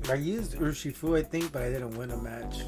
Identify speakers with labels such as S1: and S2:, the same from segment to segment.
S1: I used Urshifu, I think, but I didn't win a match.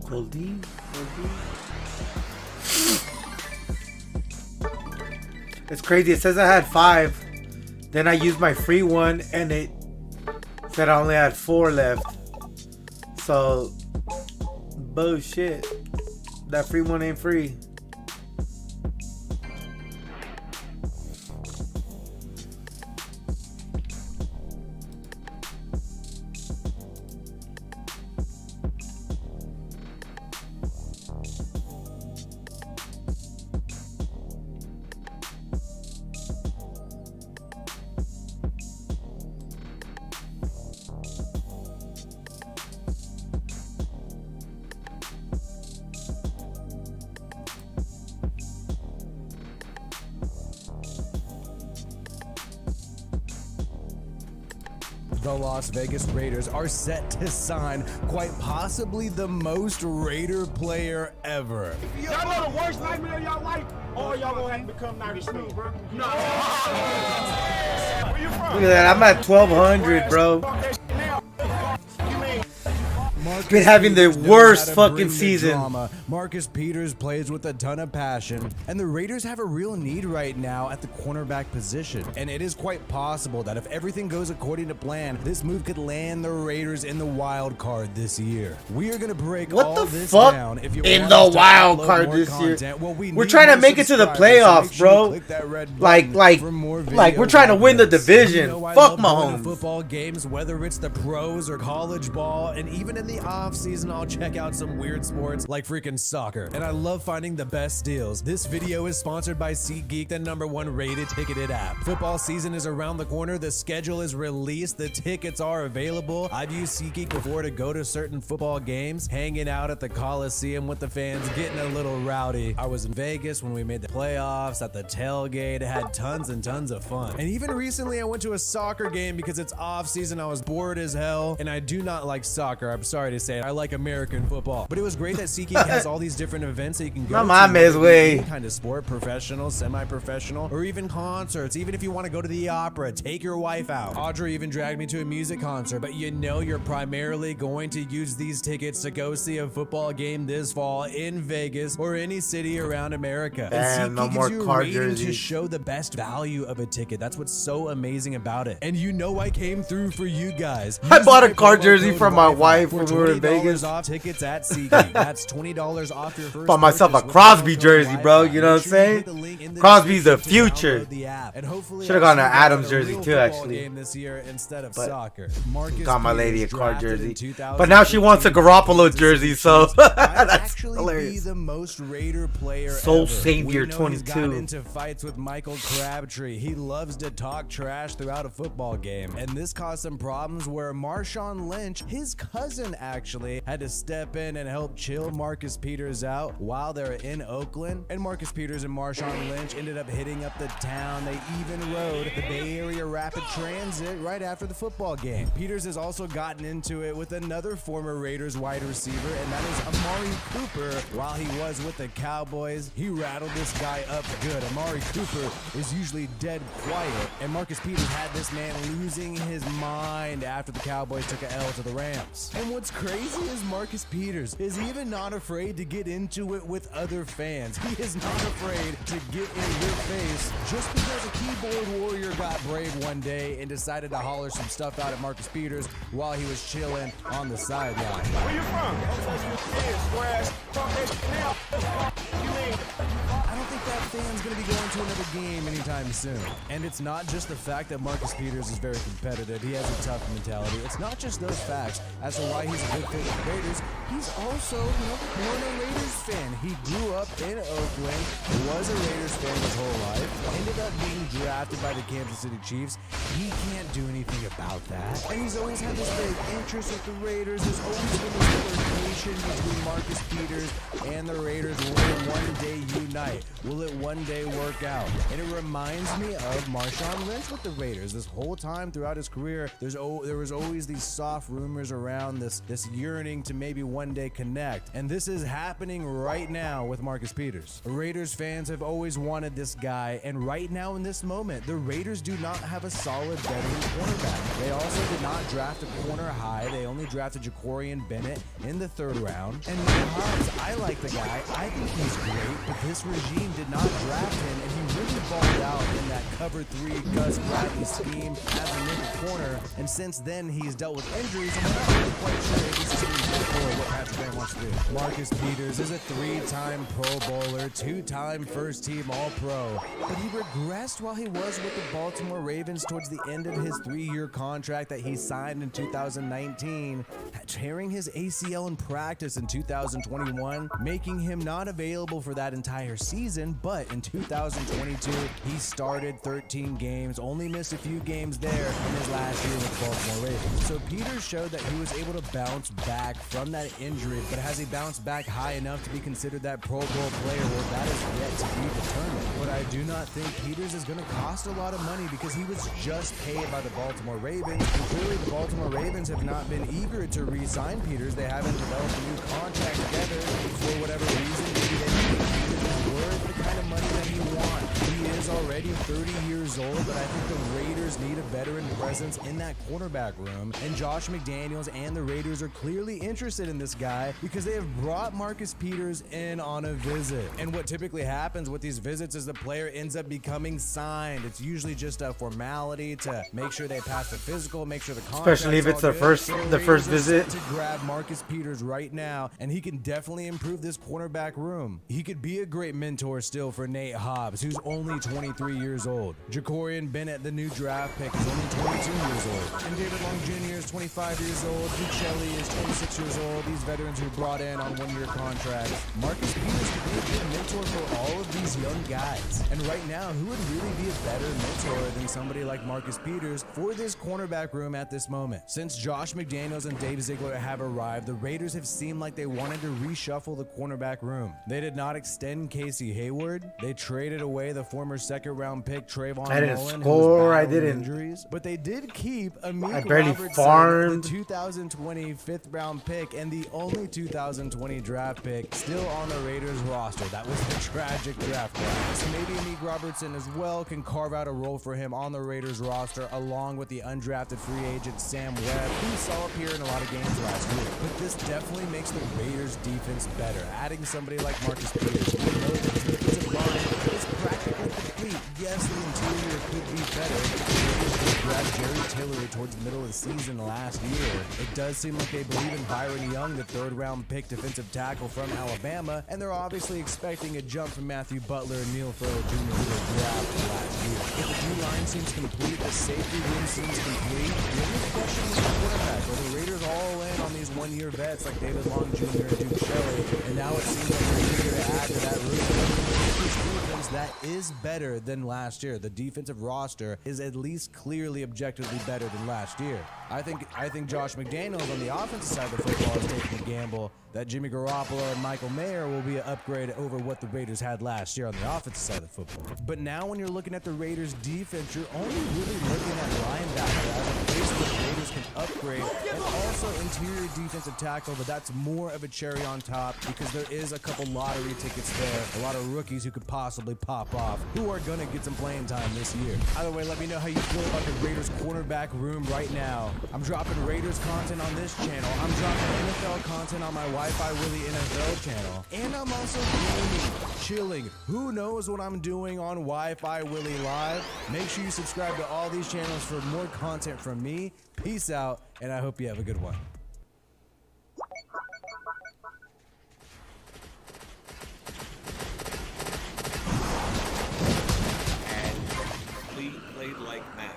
S1: Goldie. It's crazy. It says I had 5. Then I used my free one and it said I only had 4 left. So, bullshit. That free one ain't free.
S2: The Las Vegas Raiders are set to sign quite possibly the most Raider player ever.
S3: Y'all know the worst nightmare of y'all life? Or y'all gonna have to become 93, bro? No. Where you from?
S1: Look at that. I'm at 1200, bro. Been having the worst fucking season.
S2: Marcus Peters plays with a ton of passion, and the Raiders have a real need right now at the cornerback position. And it is quite possible that if everything goes according to plan, this move could land the Raiders in the wild card this year. We are gonna break
S1: What
S2: all
S1: the
S2: this
S1: fuck
S2: down. If you
S1: in
S2: want
S1: the
S2: us to
S1: wild
S2: upload
S1: card
S2: more
S1: this year?
S2: content, well,
S1: We're trying to make it to the playoffs, bro. Like we're trying to win the division. Fuck Mahomes.
S2: Football games, whether it's the pros or college ball, and even in the off season, I'll check out some weird sports like freaking soccer. And I love finding the best deals. This video is sponsored by SeatGeek, the #1 rated ticketed app. Football season is around the corner. The schedule is released. The tickets are available. I've used SeatGeek before to go to certain football games, hanging out at the Coliseum with the fans, getting a little rowdy. I was in Vegas when we made the playoffs at the tailgate. Had tons and tons of fun. And even recently I went to a soccer game because it's off season. I was bored as hell, and I do not like soccer. I'm sorry to say it. I like American football. But it was great that SeatGeek has all these different events that you can go
S1: No
S2: to.
S1: mames, güey.
S2: Any kind of sport, professional, semi-professional, or even concerts. Even if you want to go to the opera, take your wife out. Audrey even dragged me to a music concert, but you know you're primarily going to use these tickets to go see a football game this fall in Vegas or any city around America.
S1: Damn,
S2: And
S1: no
S2: SeatGeek
S1: more
S2: gives you a
S1: card
S2: rating to
S1: jerseys.
S2: show the best value of a ticket. That's what's so amazing about it. And you know I came through for you guys.
S1: I
S2: Use
S1: bought a
S2: my
S1: card
S2: promo
S1: jersey
S2: code
S1: for my
S2: Wi-Fi
S1: wife
S2: for
S1: when we were in
S2: $20
S1: Vegas.
S2: off tickets at SeatGeek. That's $20 off your first
S1: Bought myself a
S2: purchase with
S1: Crosby
S2: promo code
S1: jersey, bro.
S2: Wi-Fi.
S1: You know what
S2: Make
S1: I'm
S2: sure you
S1: saying?
S2: hit the link in the
S1: Crosby's the
S2: description to
S1: future.
S2: download the app. And hopefully
S1: Should've
S2: I
S1: gotten
S2: see
S1: an
S2: you guys
S1: Adams
S2: at a
S1: jersey
S2: real
S1: too,
S2: football
S1: actually.
S2: game this year instead of
S1: But
S2: soccer. Marcus
S1: got my lady a
S2: Peters,
S1: card
S2: drafted in
S1: jersey. But now she wants a
S2: 2015,
S1: Garoppolo jersey, so
S2: might
S1: that's
S2: actually be
S1: hilarious.
S2: the most Raider player
S1: Soul
S2: ever.
S1: Savior
S2: We know he's gotten
S1: 22.
S2: into fights with Michael Crabtree. He loves to talk trash throughout a football game, and this caused some problems where Marshawn Lynch, his cousin actually, had to step in and help chill Marcus Peters out while they're in Oakland. And Marcus Peters and Marshawn Lynch ended up hitting up the town. They even rode the Bay Area Rapid Transit right after the football game. Peters has also gotten into it with another former Raiders wide receiver, and that is Amari Cooper. While he was with the Cowboys, he rattled this guy up good. Amari Cooper is usually dead quiet, and Marcus Peters had this man losing his mind after the Cowboys took a L to the Rams. And what's crazy crazy is Marcus Peters is even not afraid to get into it with other fans. He is not afraid to get in your face just because a keyboard warrior got brave one day and decided to holler some stuff out at Marcus Peters while he was chilling on the sideline.
S3: Where you from?
S2: I don't think that fan's going to be going to another game anytime soon. And it's not just the fact that Marcus Peters is very competitive. He has a tough mentality. It's not just those facts as to why he's a good fit with the Raiders. He's also, born a Raiders fan. He grew up in Oakland, was a Raiders fan his whole life, ended up being drafted by the Kansas City Chiefs. He can't do anything about that. And he's always had this big interest with the Raiders. There's always been this flirtation between Marcus Peters and the Raiders. Will it one day unite? Will it one day work out? And it reminds me of Marshawn Lynch with the Raiders. This whole time throughout his career, there was always these soft rumors around this yearning to maybe one day connect. And this is happening right now with Marcus Peters. Raiders fans have always wanted this guy, and right now in this moment, the Raiders do not have a solid veteran cornerback. They also did not draft a corner high. They only drafted Jacorian Bennett in the 3rd round. And Nate Hobbs, I like the guy. I think he's great, but this regime did not draft him, and he really balled out in that cover 3 Gus Bradley scheme as a nickel corner. And since then, he's dealt with injuries, and we're not really quite sure if this is going to be for what Patrick Graham wants to do. Marcus Peters is a 3-time Pro Bowler, 2-time first-team All-Pro, but he regressed while he was with the Baltimore Ravens towards the end of his 3-year contract that he signed in 2019, tearing his ACL in practice in 2021, making him not available for that entire season. But in 2022, he started 13 games, only missed a few games there in his last year with the Baltimore Ravens. So Peters showed that he was able to bounce back from that injury, but has he bounced back high enough to be considered that Pro Bowl player? Well, that is yet to be determined. But I do not think Peters is going to cost a lot of money because he was just paid by the Baltimore Ravens, and clearly the Baltimore Ravens have not been eager to re-sign Peters. They haven't developed a new contract together for whatever reason. Maybe they think Peters is worth the kind of money that he wants. He is already 30 years old, but I think the Raiders need a veteran presence in that cornerback room, and Josh McDaniels and the Raiders are clearly interested in this guy because they have brought Marcus Peters in on a visit. And what typically happens with these visits is the player ends up becoming signed. It's usually just a formality to make sure they pass the physical, make sure the contract,
S1: especially if it's the first visit.
S2: To grab Marcus Peters right now, and he can definitely improve this cornerback room. He could be a great mentor still for Nate Hobbs, who's only 23 years old. Jacorian Bennett, the new draft pick, is only 22 years old. And David Long Jr. is 25 years old. Duke Shelley is 26 years old. These veterans who brought in on one-year contracts. Marcus Peters could be a good mentor for all of these young guys. And right now, who would really be a better mentor than somebody like Marcus Peters for this cornerback room at this moment? Since Josh McDaniels and Dave Ziegler have arrived, the Raiders have seemed like they wanted to reshuffle the cornerback room. They did not extend Casey Hayward. They traded away the former 2nd-round pick Trayvon
S1: I didn't
S2: Mullen,
S1: score. I
S2: who was battling
S1: didn't.
S2: Injuries, but they did keep Amik
S1: I barely
S2: Robertson,
S1: farmed.
S2: the 2020 5th-round pick and the only 2020 draft pick still on the Raiders roster. That was the tragic draft class. So maybe Amik Robertson as well can carve out a role for him on the Raiders roster, along with the undrafted free agent Sam Webb, who saw appear in a lot of games last year. But this definitely makes the Raiders defense better. Adding somebody like Marcus Peters, we know that the defensive line is practically complete. Yes, the interior could be better. They grabbed Jerry Tillery towards the middle of the season last year. It does seem like they believe in Byron Young, the 3rd-round pick defensive tackle from Alabama, and they're obviously expecting a jump from Matthew Butler and Neil Farrell Jr. who they drafted last year. If the D-line seems complete, the safety room seems complete, the only question is the quarterback. Are the Raiders all in on these one-year vets like David Long Jr. and Duke Shelley? And now it seems like they're eager to add to that room. Defense that is better than last year. The defensive roster is at least clearly objectively better than last year. I think Josh McDaniels on the offensive side of the football is taking a gamble that Jimmy Garoppolo and Michael Mayer will be an upgrade over what the Raiders had last year on the offensive side of the football. But now when you're looking at the Raiders defense, you're only really looking at linebacker as a place where the Raiders Raiders can upgrade, and also interior defensive tackle, but that's more of a cherry on top because there is a couple lottery tickets there, a lot of rookies who could possibly pop off, who are gonna get some playing time this year. Either way, let me know how you feel about the Raiders cornerback room right now. I'm dropping Raiders content on this channel, I'm dropping NFL content on my Wi-Fi Willie NFL channel, and I'm also gaming, chilling. Who knows what I'm doing on Wi-Fi Willie Live? Make sure you subscribe to all these channels for more content from me. Peace out, and I hope you have a good one.
S4: Lee played like Max.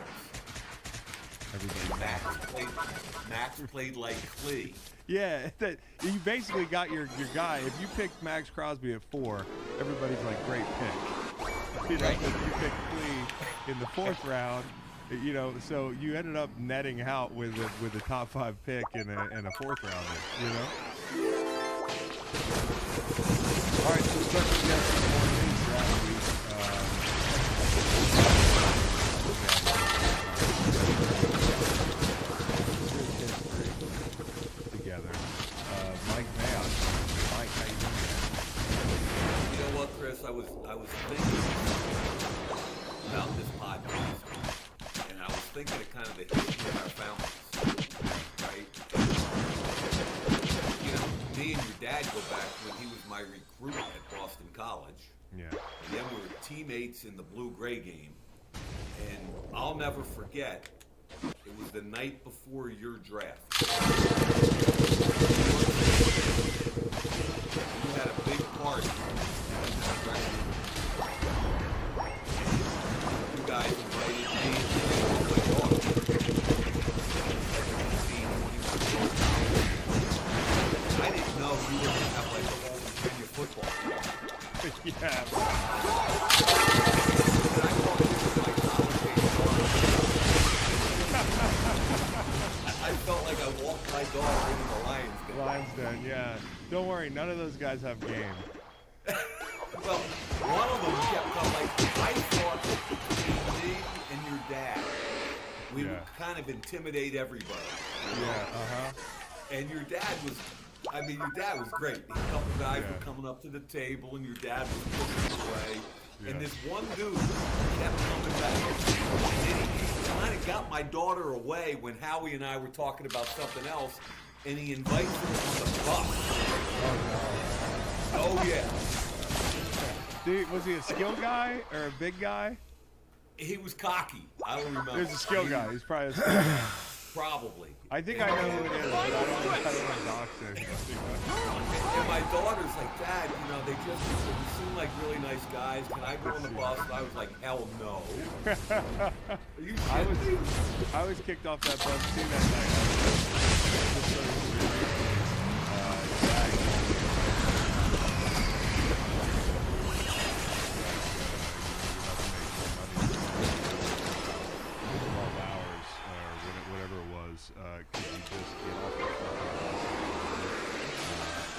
S4: Max played like Clee.
S5: Yeah, you basically got your guy. If you picked Max Crosby at 4, everybody's like, great pick. You know, if you picked Clee in the 4th round, you know, so you ended up netting out with a top 5 pick and a 4th rounder. You know. All right, so let's get some more news draft week. Together. Mike Mayock. Mike, how you doing?
S4: You know what, Chris? I was thinking about this podcast, and I was thinking of kind of the history of our families, right? You know, me and your dad go back when he was my recruit at Boston College.
S5: Yeah.
S4: And then we were teammates in the blue-gray game. And I'll never forget, it was the night before your draft. You had a big party. Right? You guys invited me and my daughter. I didn't know you were going to have like a whole Virginia football team.
S5: Yeah.
S4: I felt like I walked my dog into the Lions Den.
S5: Lions Den, yeah. Don't worry, none of those guys have game.
S4: Well, one of them kept coming. Like, I thought that me and your dad, we would kind of intimidate everybody.
S5: Yeah,
S4: And your dad was, your dad was great. A couple guys were coming up to the table, and your dad was pushing away.
S5: Yeah.
S4: And this one dude kept coming back. And then he kind of got my daughter away when Howie and I were talking about something else, and he invites her on the bus. Oh, yeah.
S5: Dude, was he a skill guy or a big guy?
S4: He was cocky. I don't remember.
S5: He was a skill guy. He's probably a skill guy.
S4: Probably.
S5: I think I know who it is, but I don't want to dox him.
S4: And my daughter's like, Dad, you know, they seem like really nice guys. Can I go on the bus? And I was like, hell no. Are you kidding me?
S5: I was kicked off that bus too that night. Could you just get off the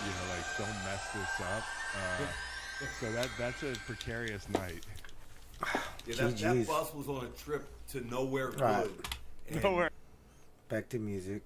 S5: you know, like, don't mess this up. So that's a precarious night.
S4: Yeah, that bus was on a trip to nowhere good. And
S5: Nowhere.
S1: Back to music.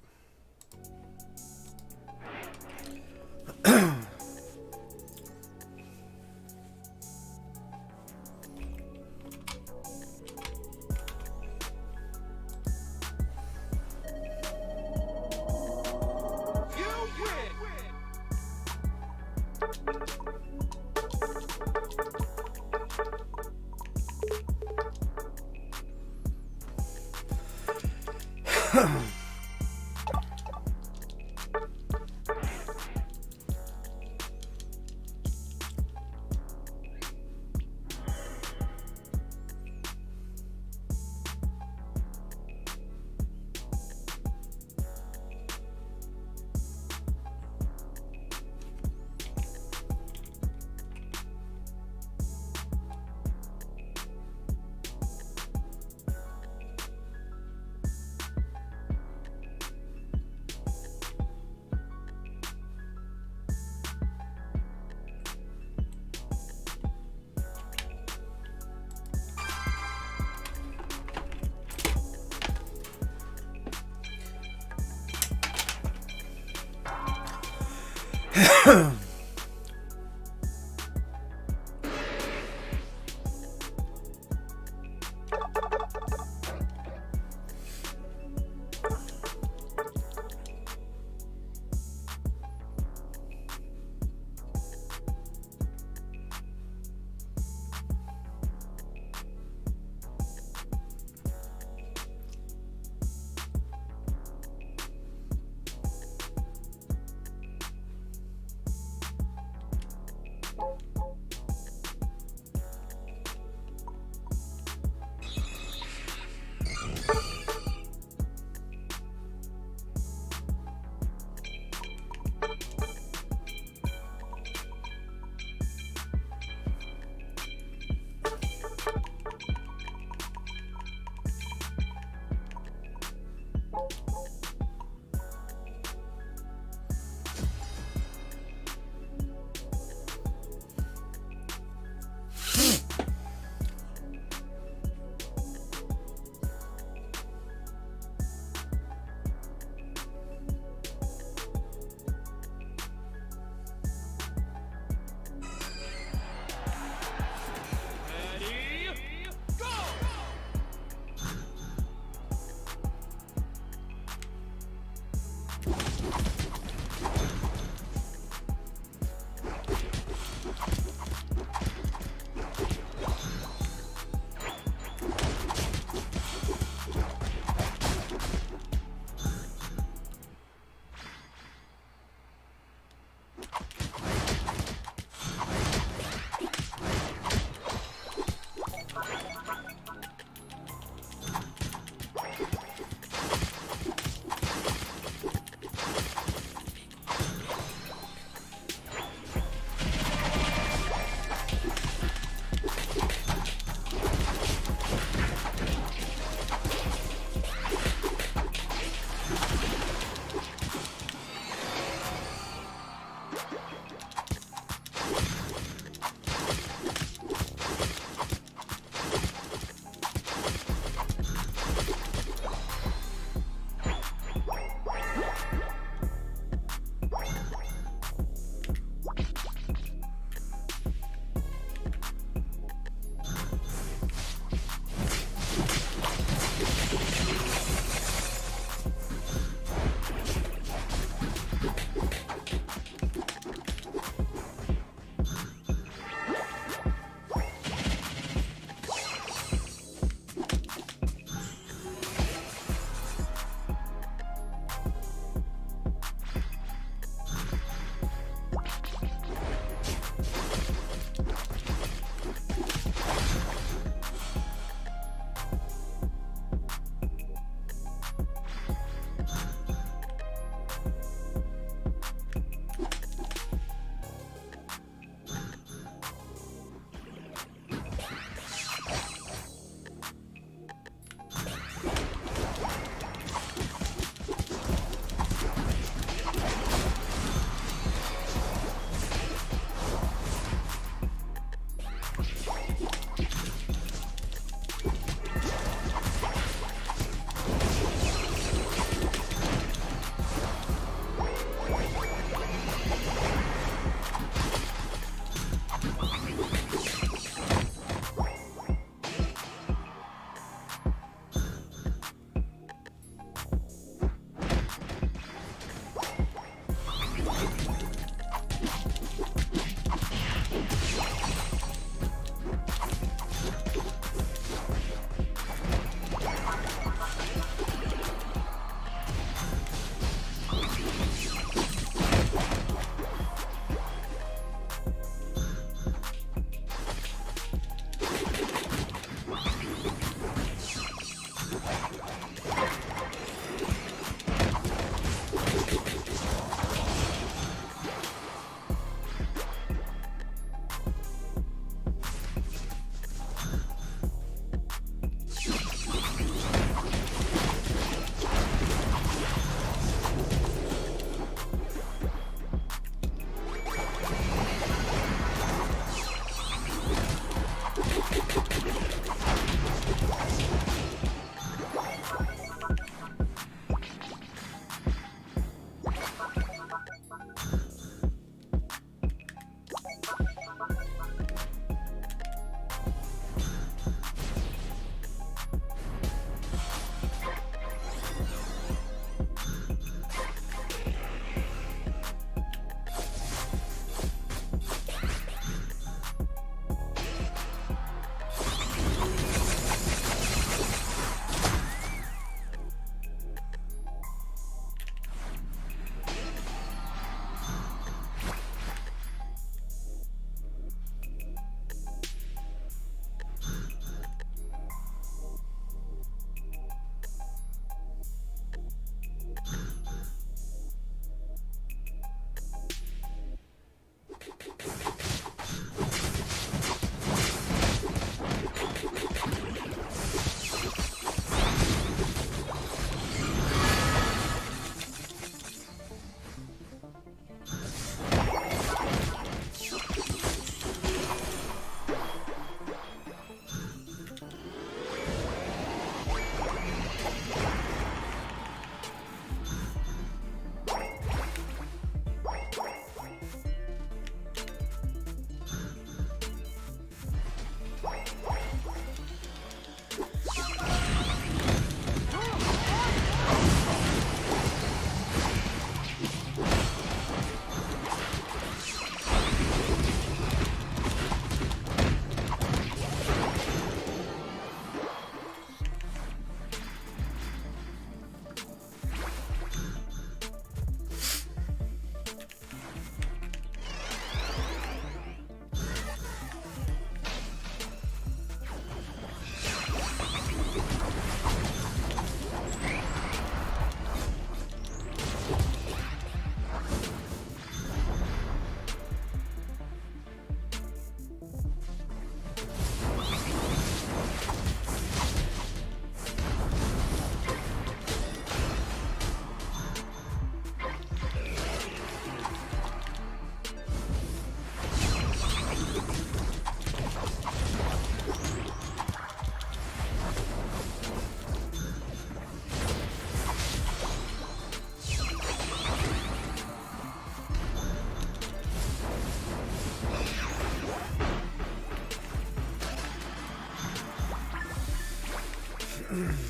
S1: Ah!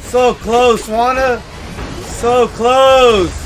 S1: So close, Wanna. So close.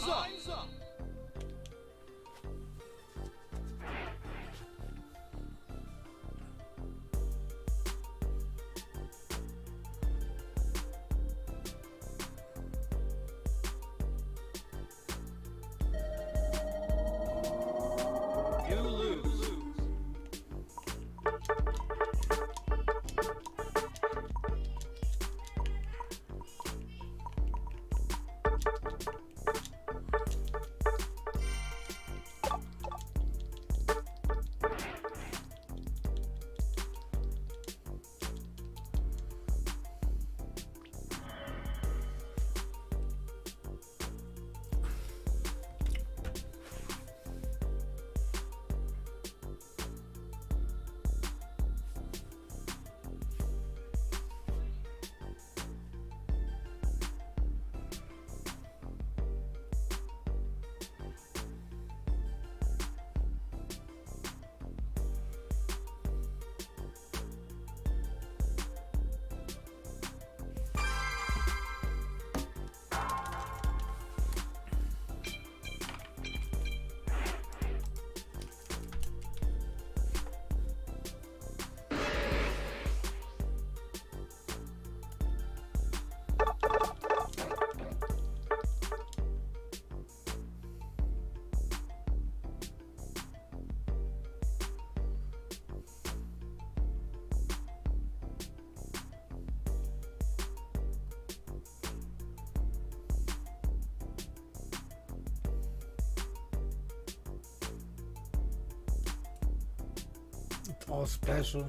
S6: Time's up. You lose.
S1: All special.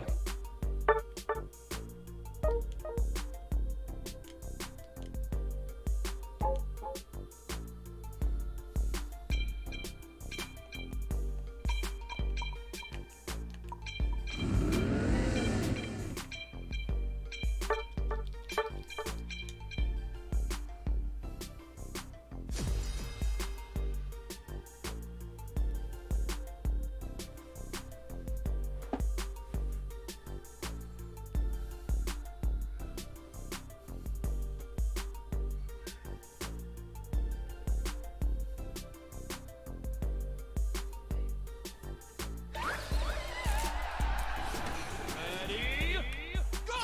S6: Ready, go!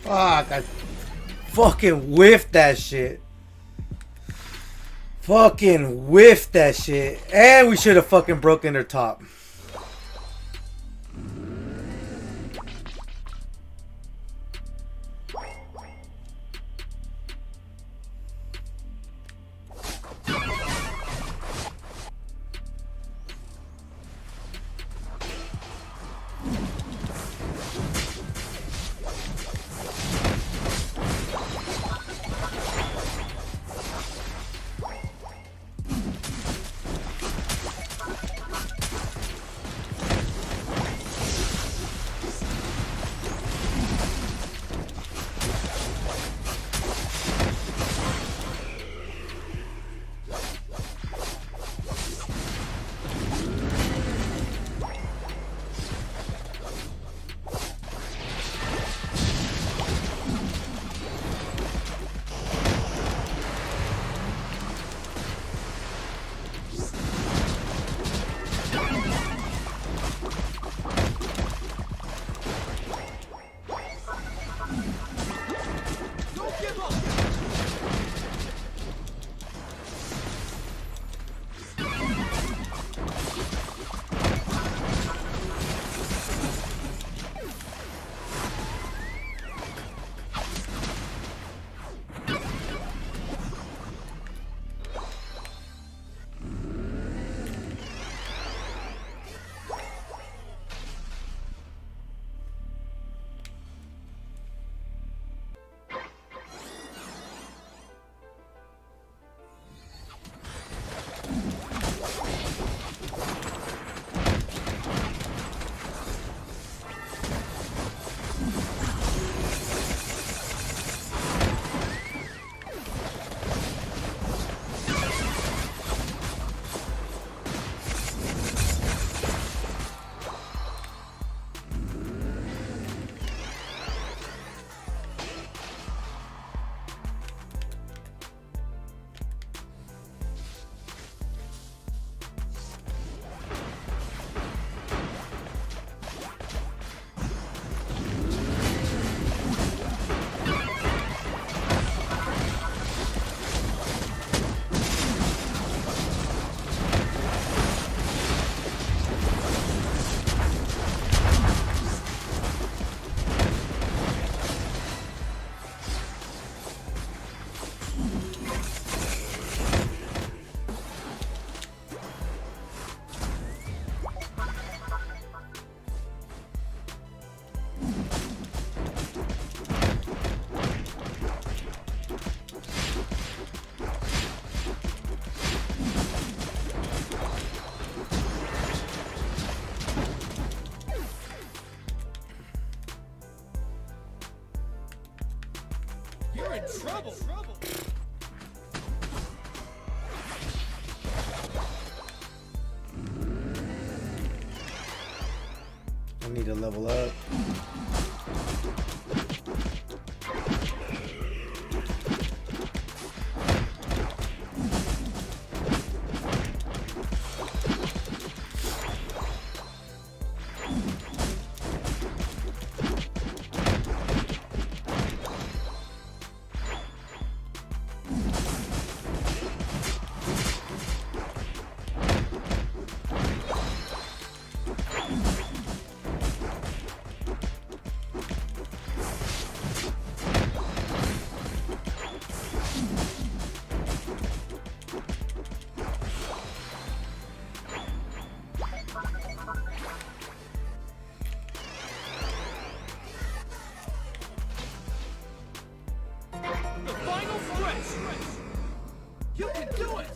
S1: Fuck, I fucking whiffed that shit. Fucking whiffed that shit. And we should have fucking broken their top. I need to level up.
S6: The final stretch. You can do it.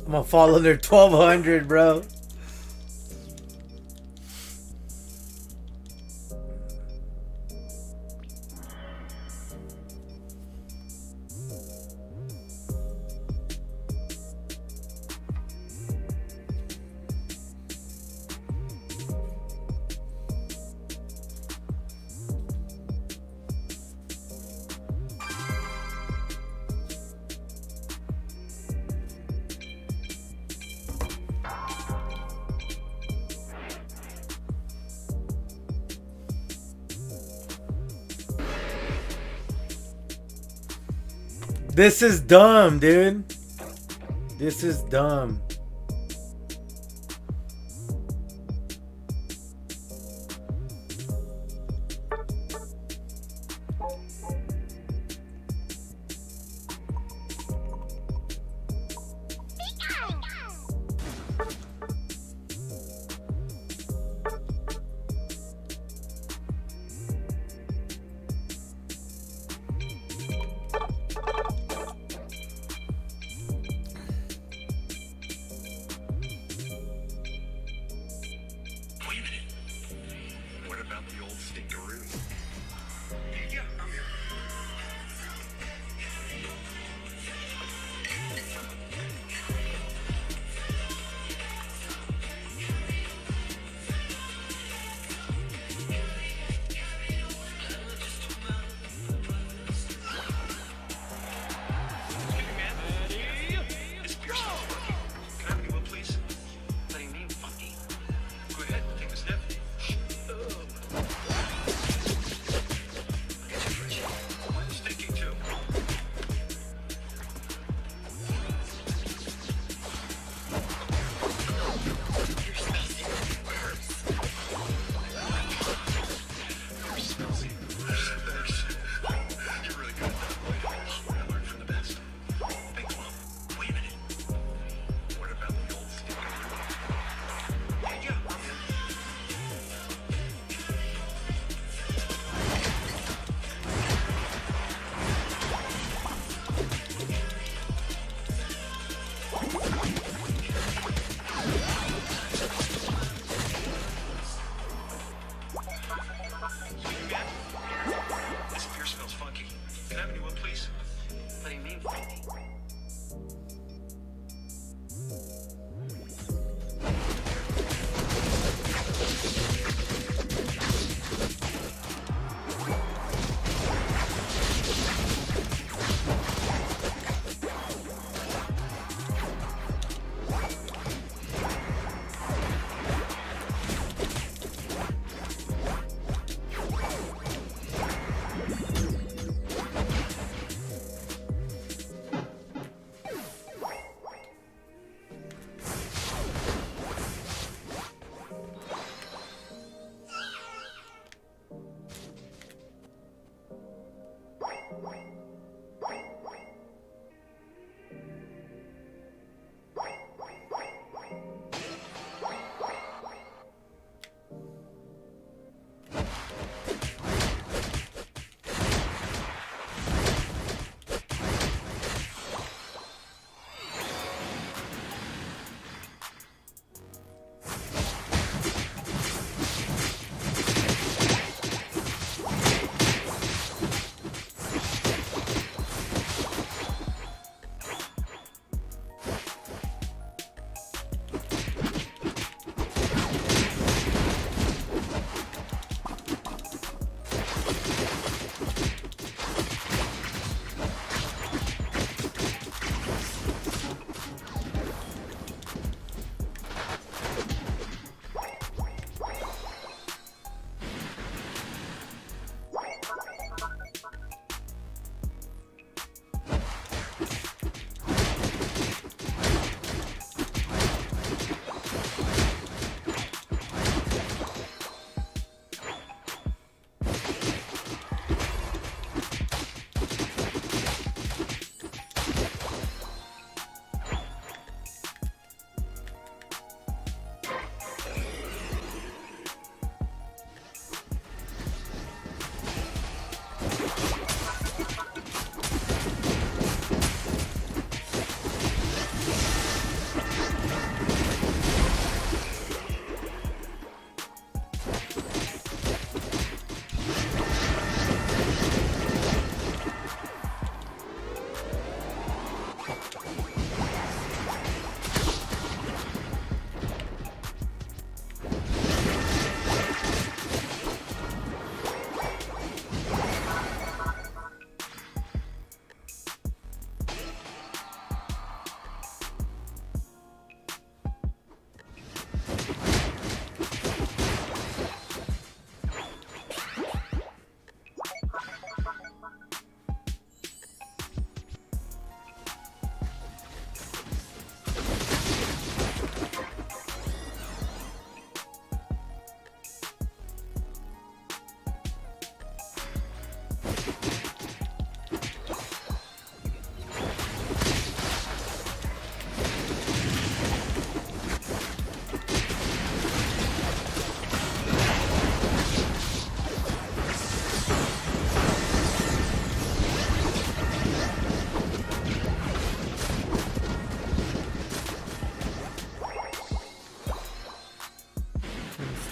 S1: I'm gonna fall under 1200, bro. This is dumb, dude. This is dumb.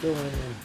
S1: Still winning.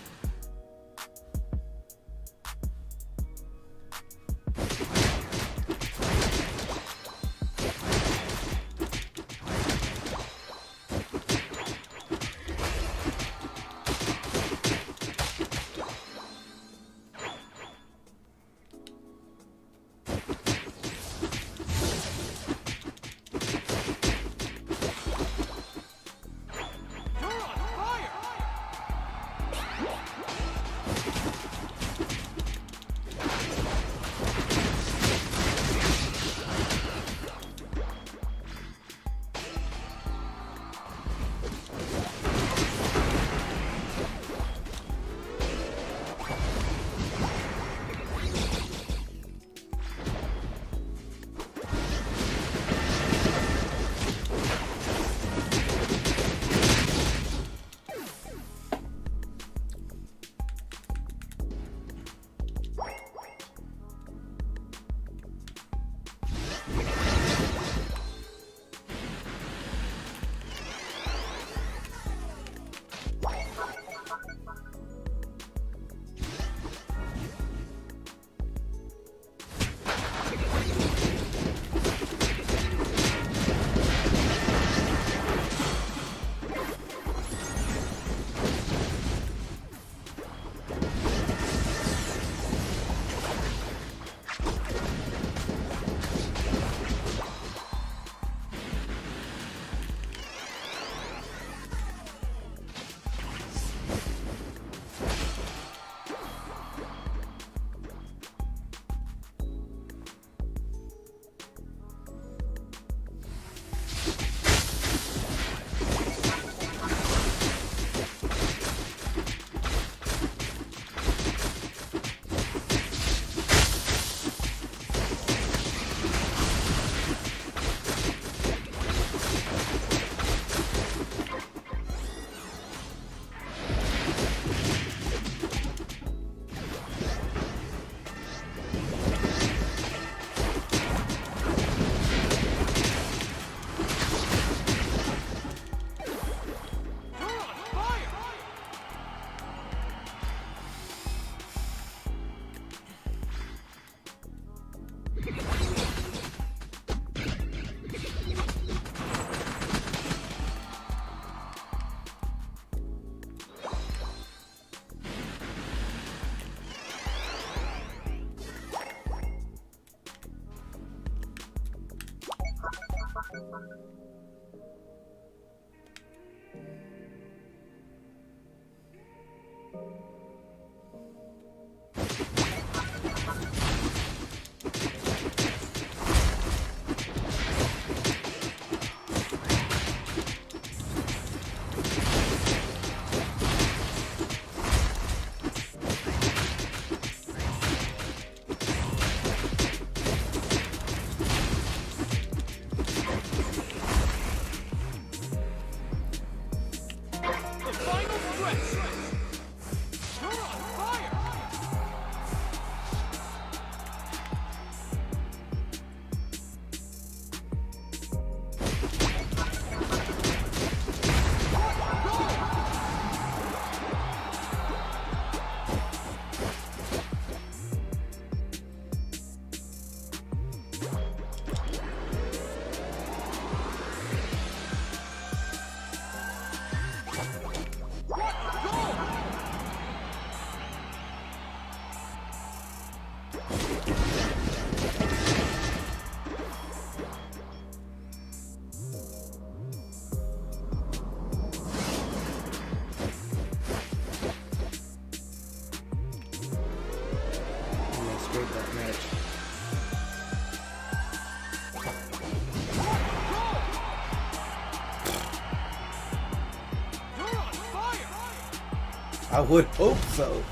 S1: I would hope so.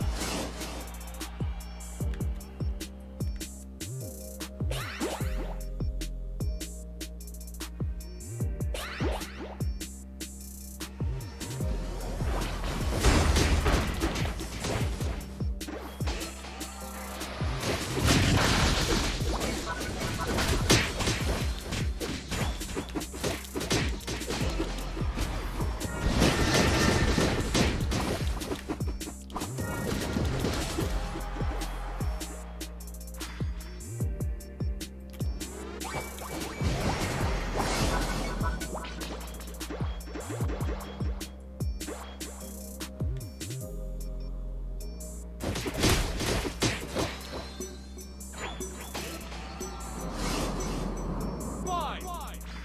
S6: Five,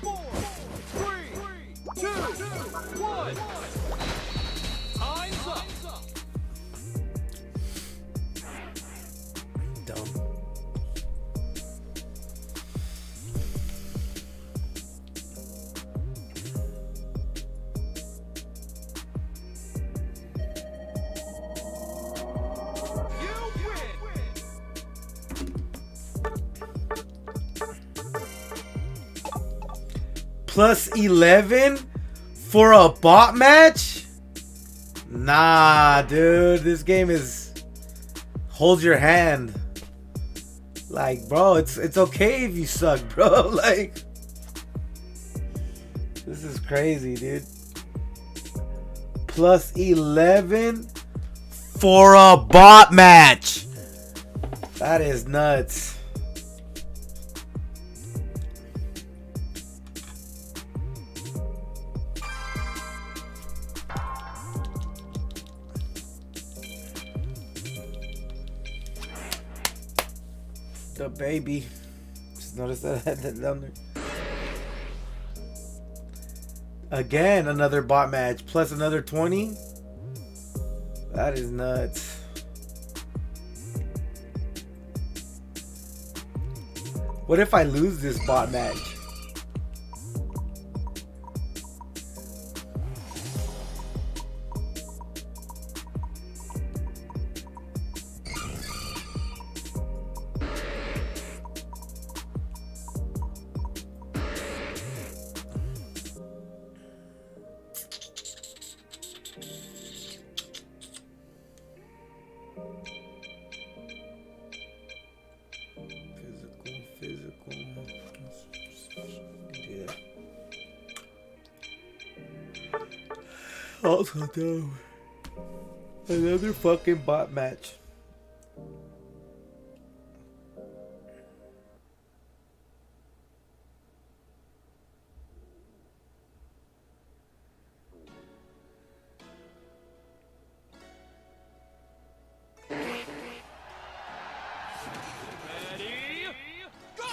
S6: four, three, two, one. Time's up.
S1: Dumb.
S6: You win.
S1: Plus 11 for a bot match? Nah, dude. This game is hold your hand. Like, bro, it's okay if you suck, bro. Like, this is crazy, dude. Plus 11 for a bot match. That is nuts. The baby. Just noticed that I had that down there. Again, another bot match plus another 20. That is nuts. What if I lose this bot match? Physical. Do that. Also, though, another fucking bot match.
S6: Ready, go!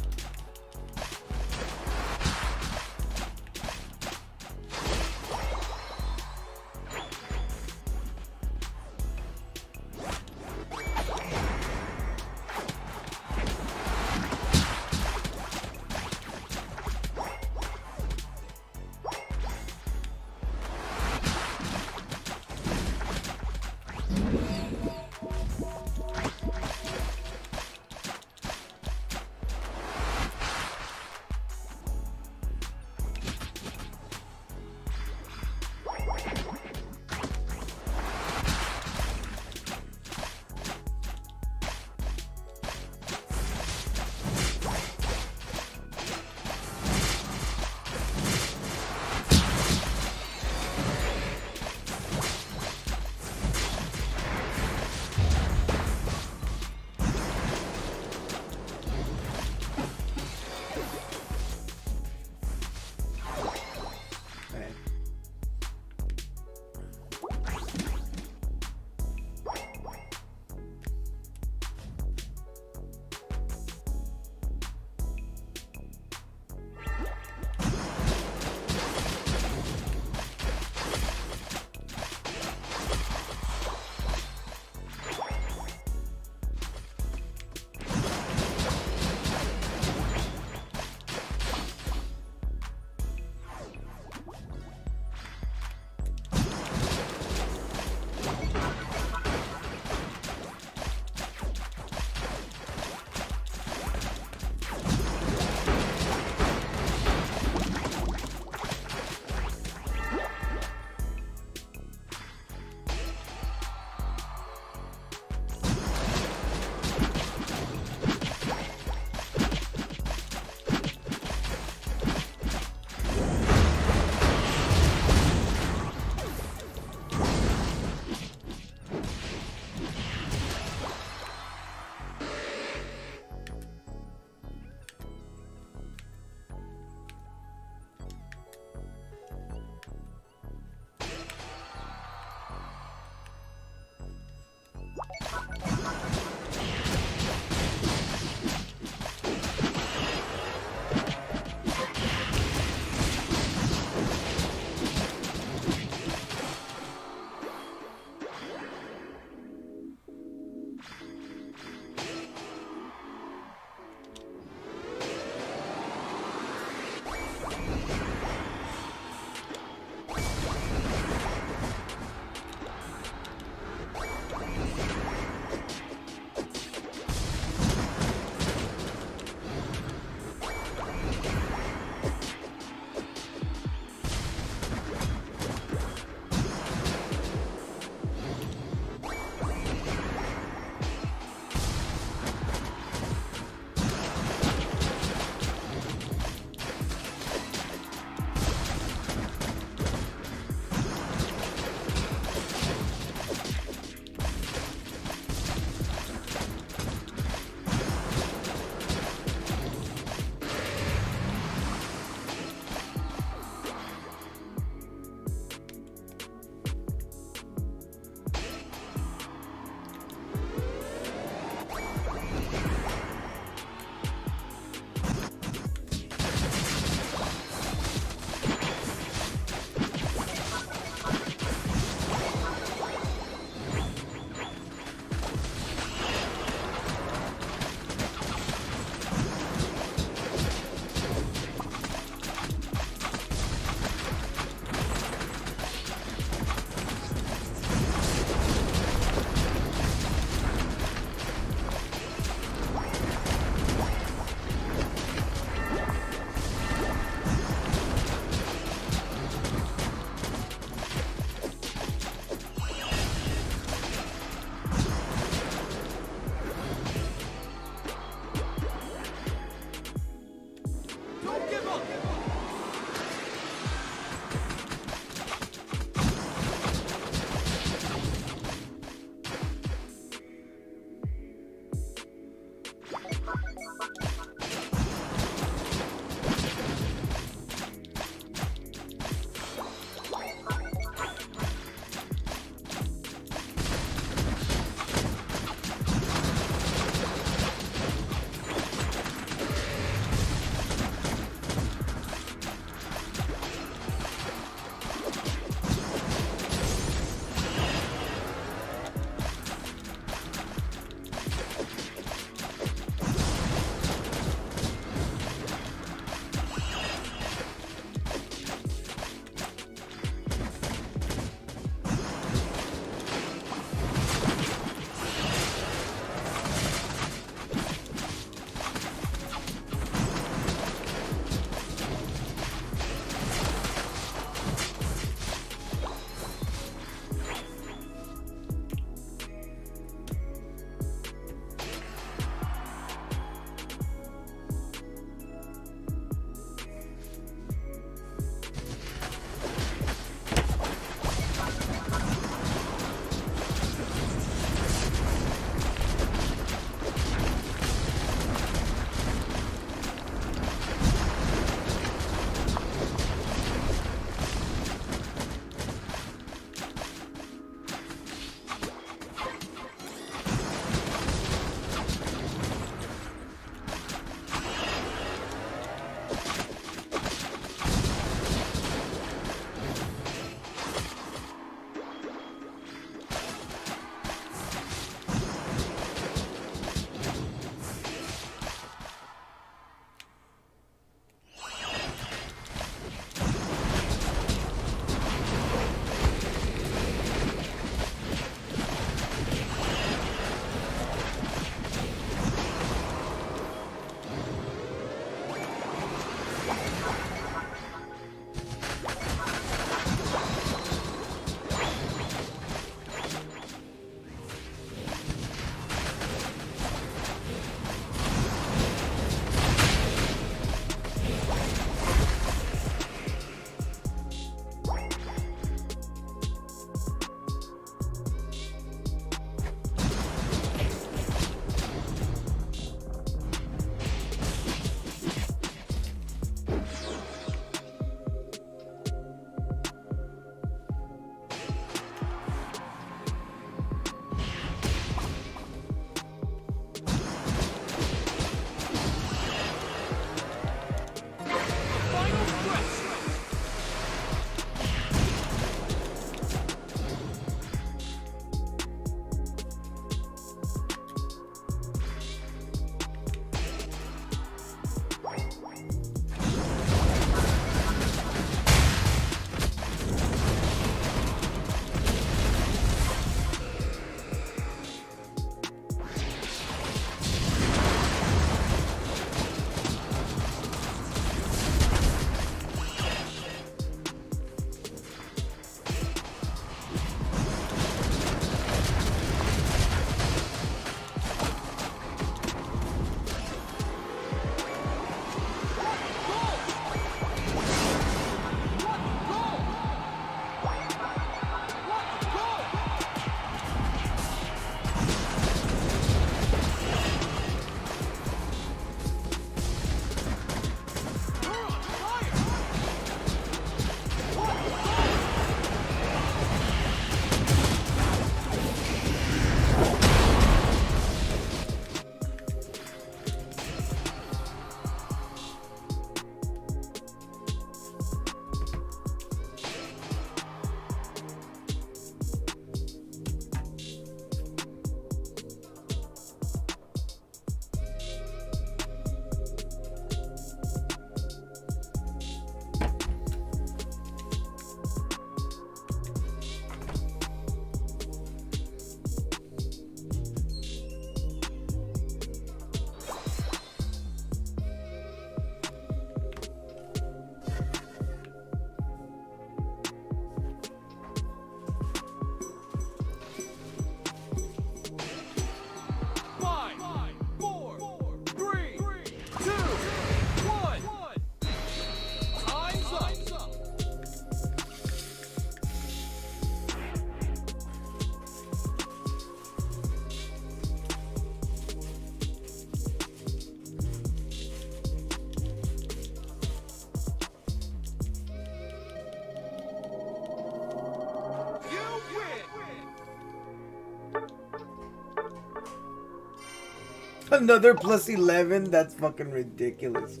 S1: Another plus 11? That's fucking ridiculous.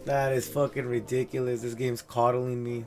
S1: That is fucking ridiculous. This game's coddling me.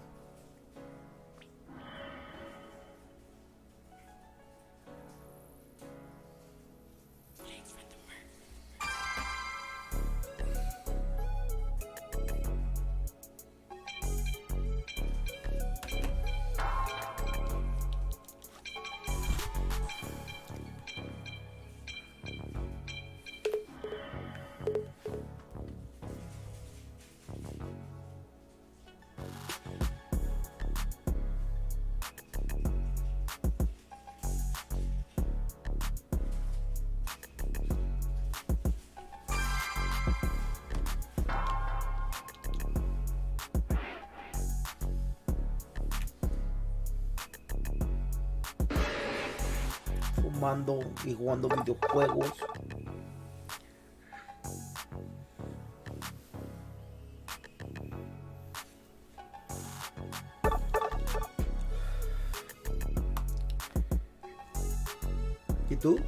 S1: Fumando y jugando videojuegos. ¿Y tú?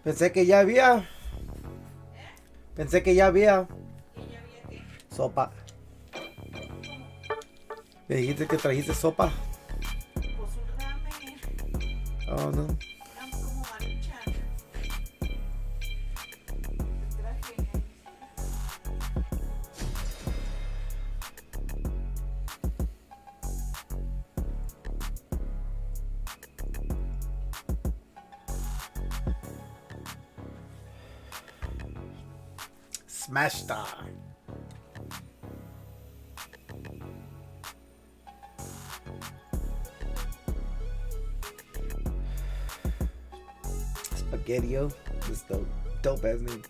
S1: Pensé que ya había. Pensé que ya había. Sopa. Me dijiste que trajiste sopa. Oh, no. Smash Star. Spaghetti-O. This dope ass name.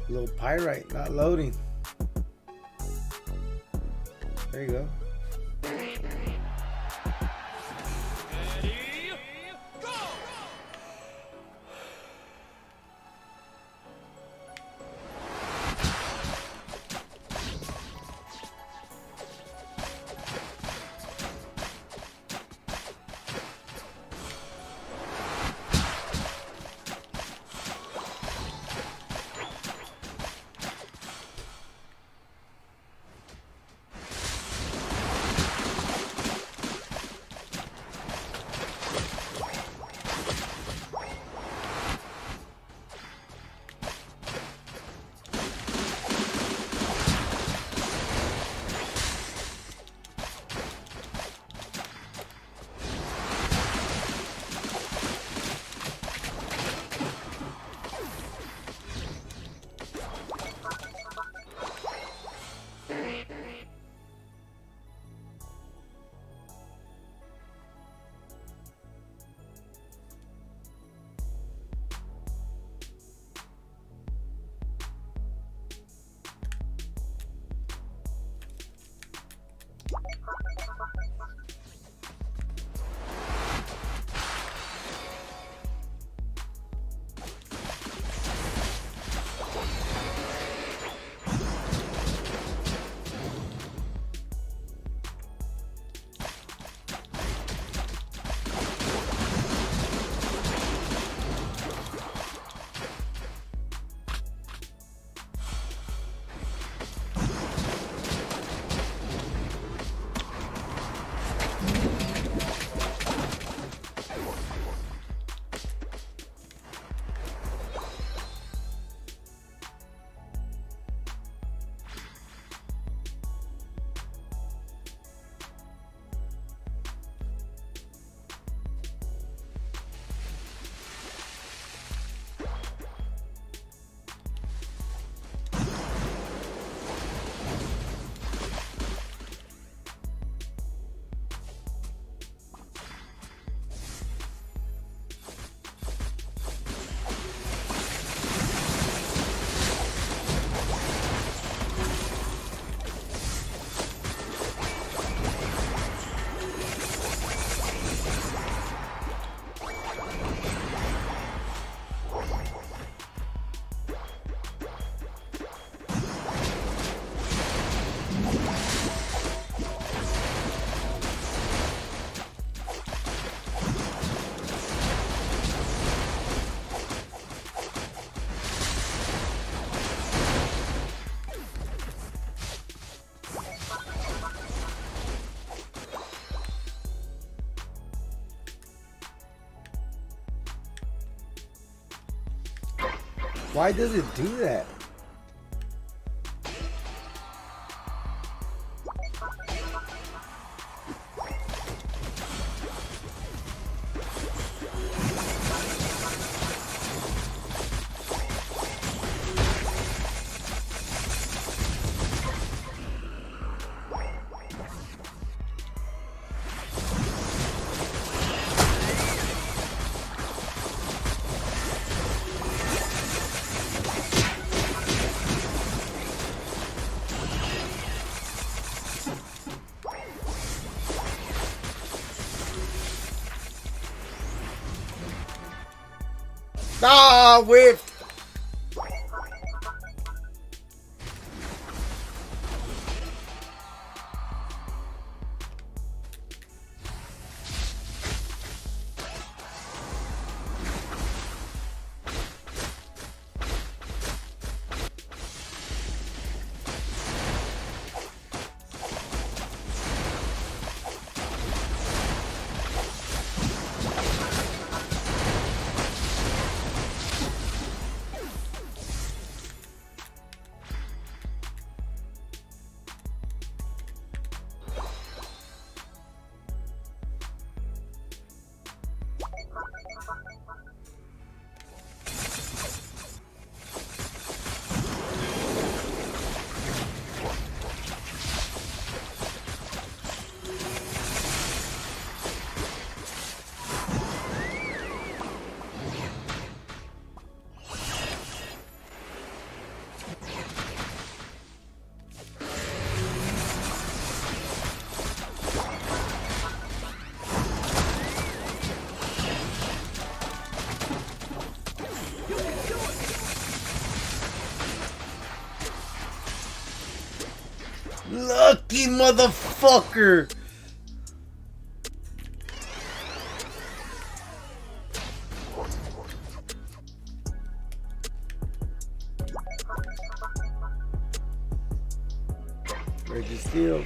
S1: Little pyrite not loading. There you go.
S6: Ready, go!
S1: Why does it do that? Ah, whip! Lucky motherfucker! Reggie Steele.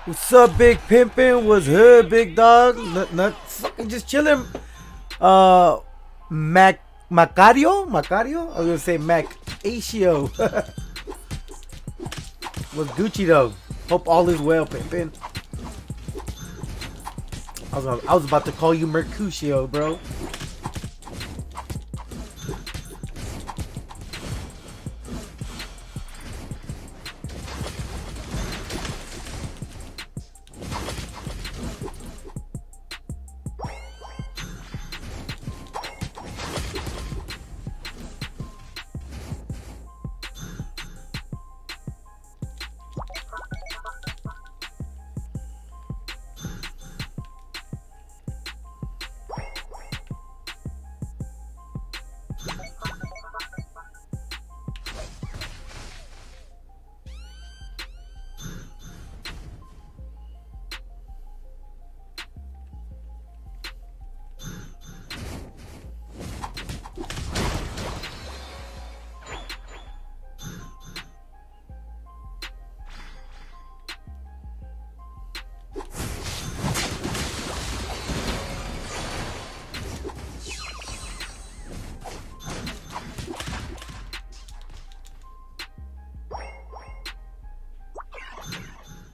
S1: What's up, Big Pimpin'? What's hood, big dog? Not fucking just chilling. Macario? Macario? I was gonna say Mac-Acio. What's Gucci though? Hope all is well, Pimpin'. I was about to call you Mercutio, bro.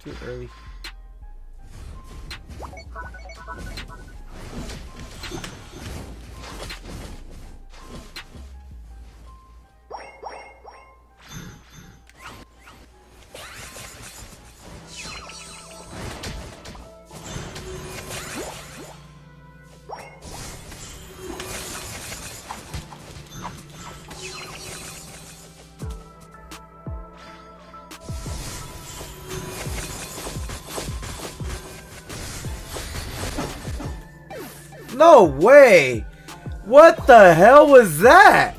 S1: Too early. No way! What the hell was that?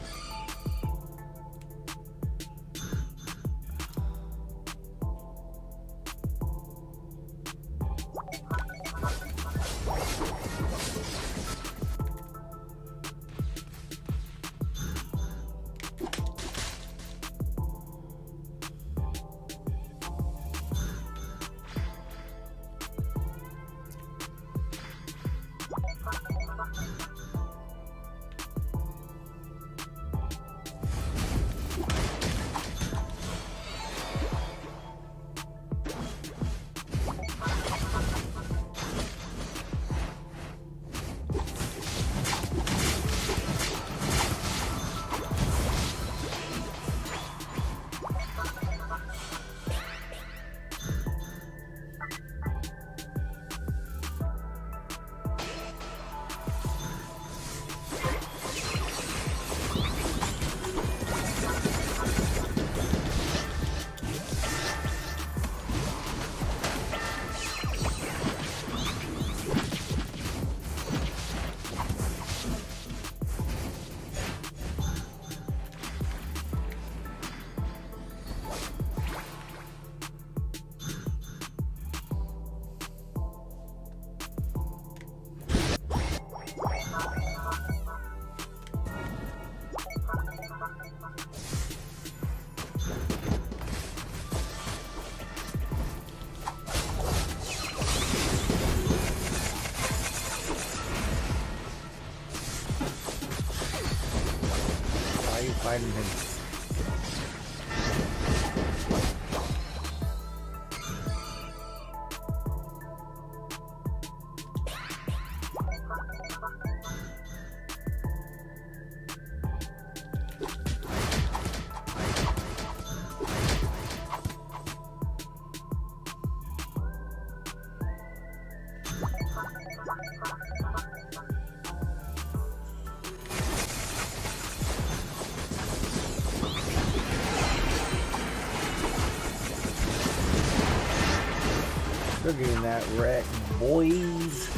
S1: Why are you fighting him? They're getting that wreck, boys.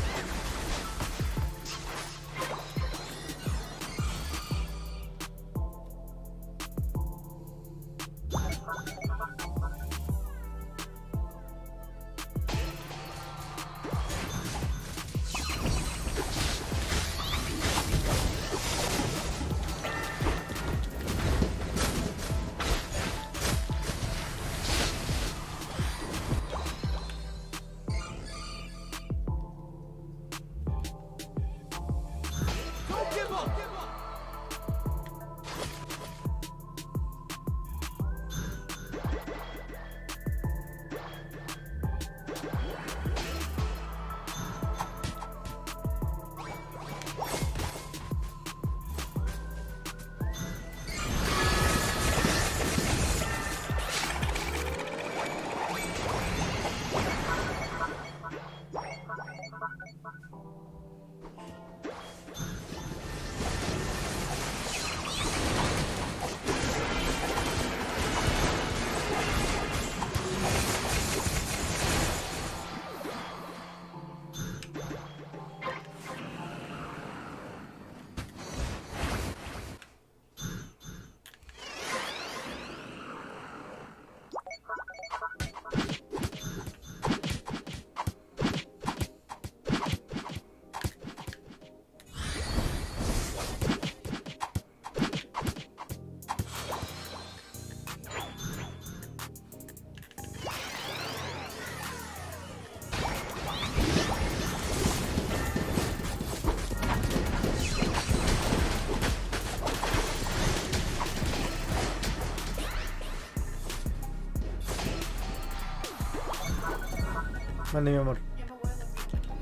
S1: Mande, mi amor.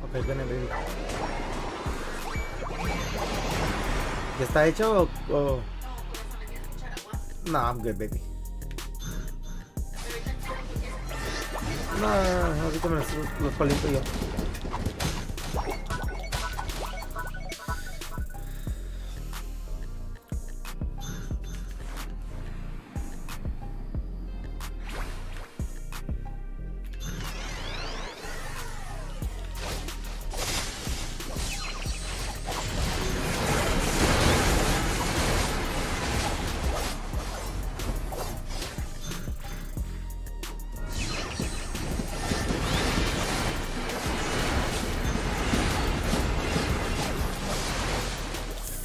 S1: Ok, ven, baby. ¿Ya está hecho o...? No, I'm good, baby. No, ahorita me los caliento yo.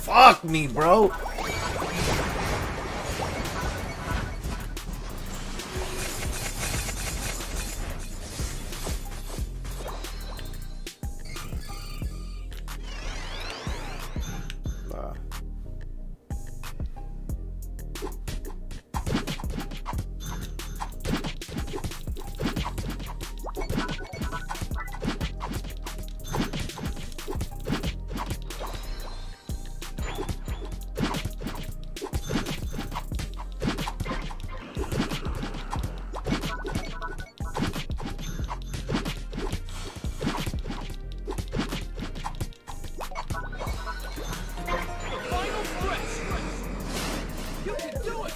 S1: Fuck me, bro.
S6: Final stretch. You can do it.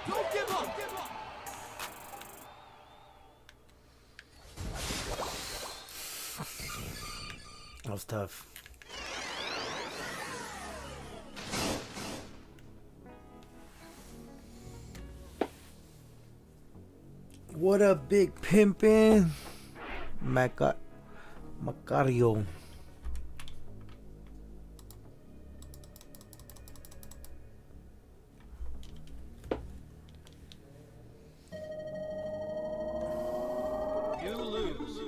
S6: Don't give up.
S1: That was tough. What up, big pimpin'? Macario.
S6: You lose.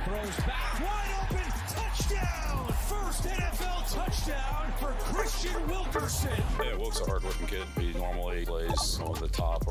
S6: Throws back, wide open, touchdown! First NFL touchdown for Christian Wilkerson.
S7: Yeah, Wilk's a hard-working kid. He normally plays one of the top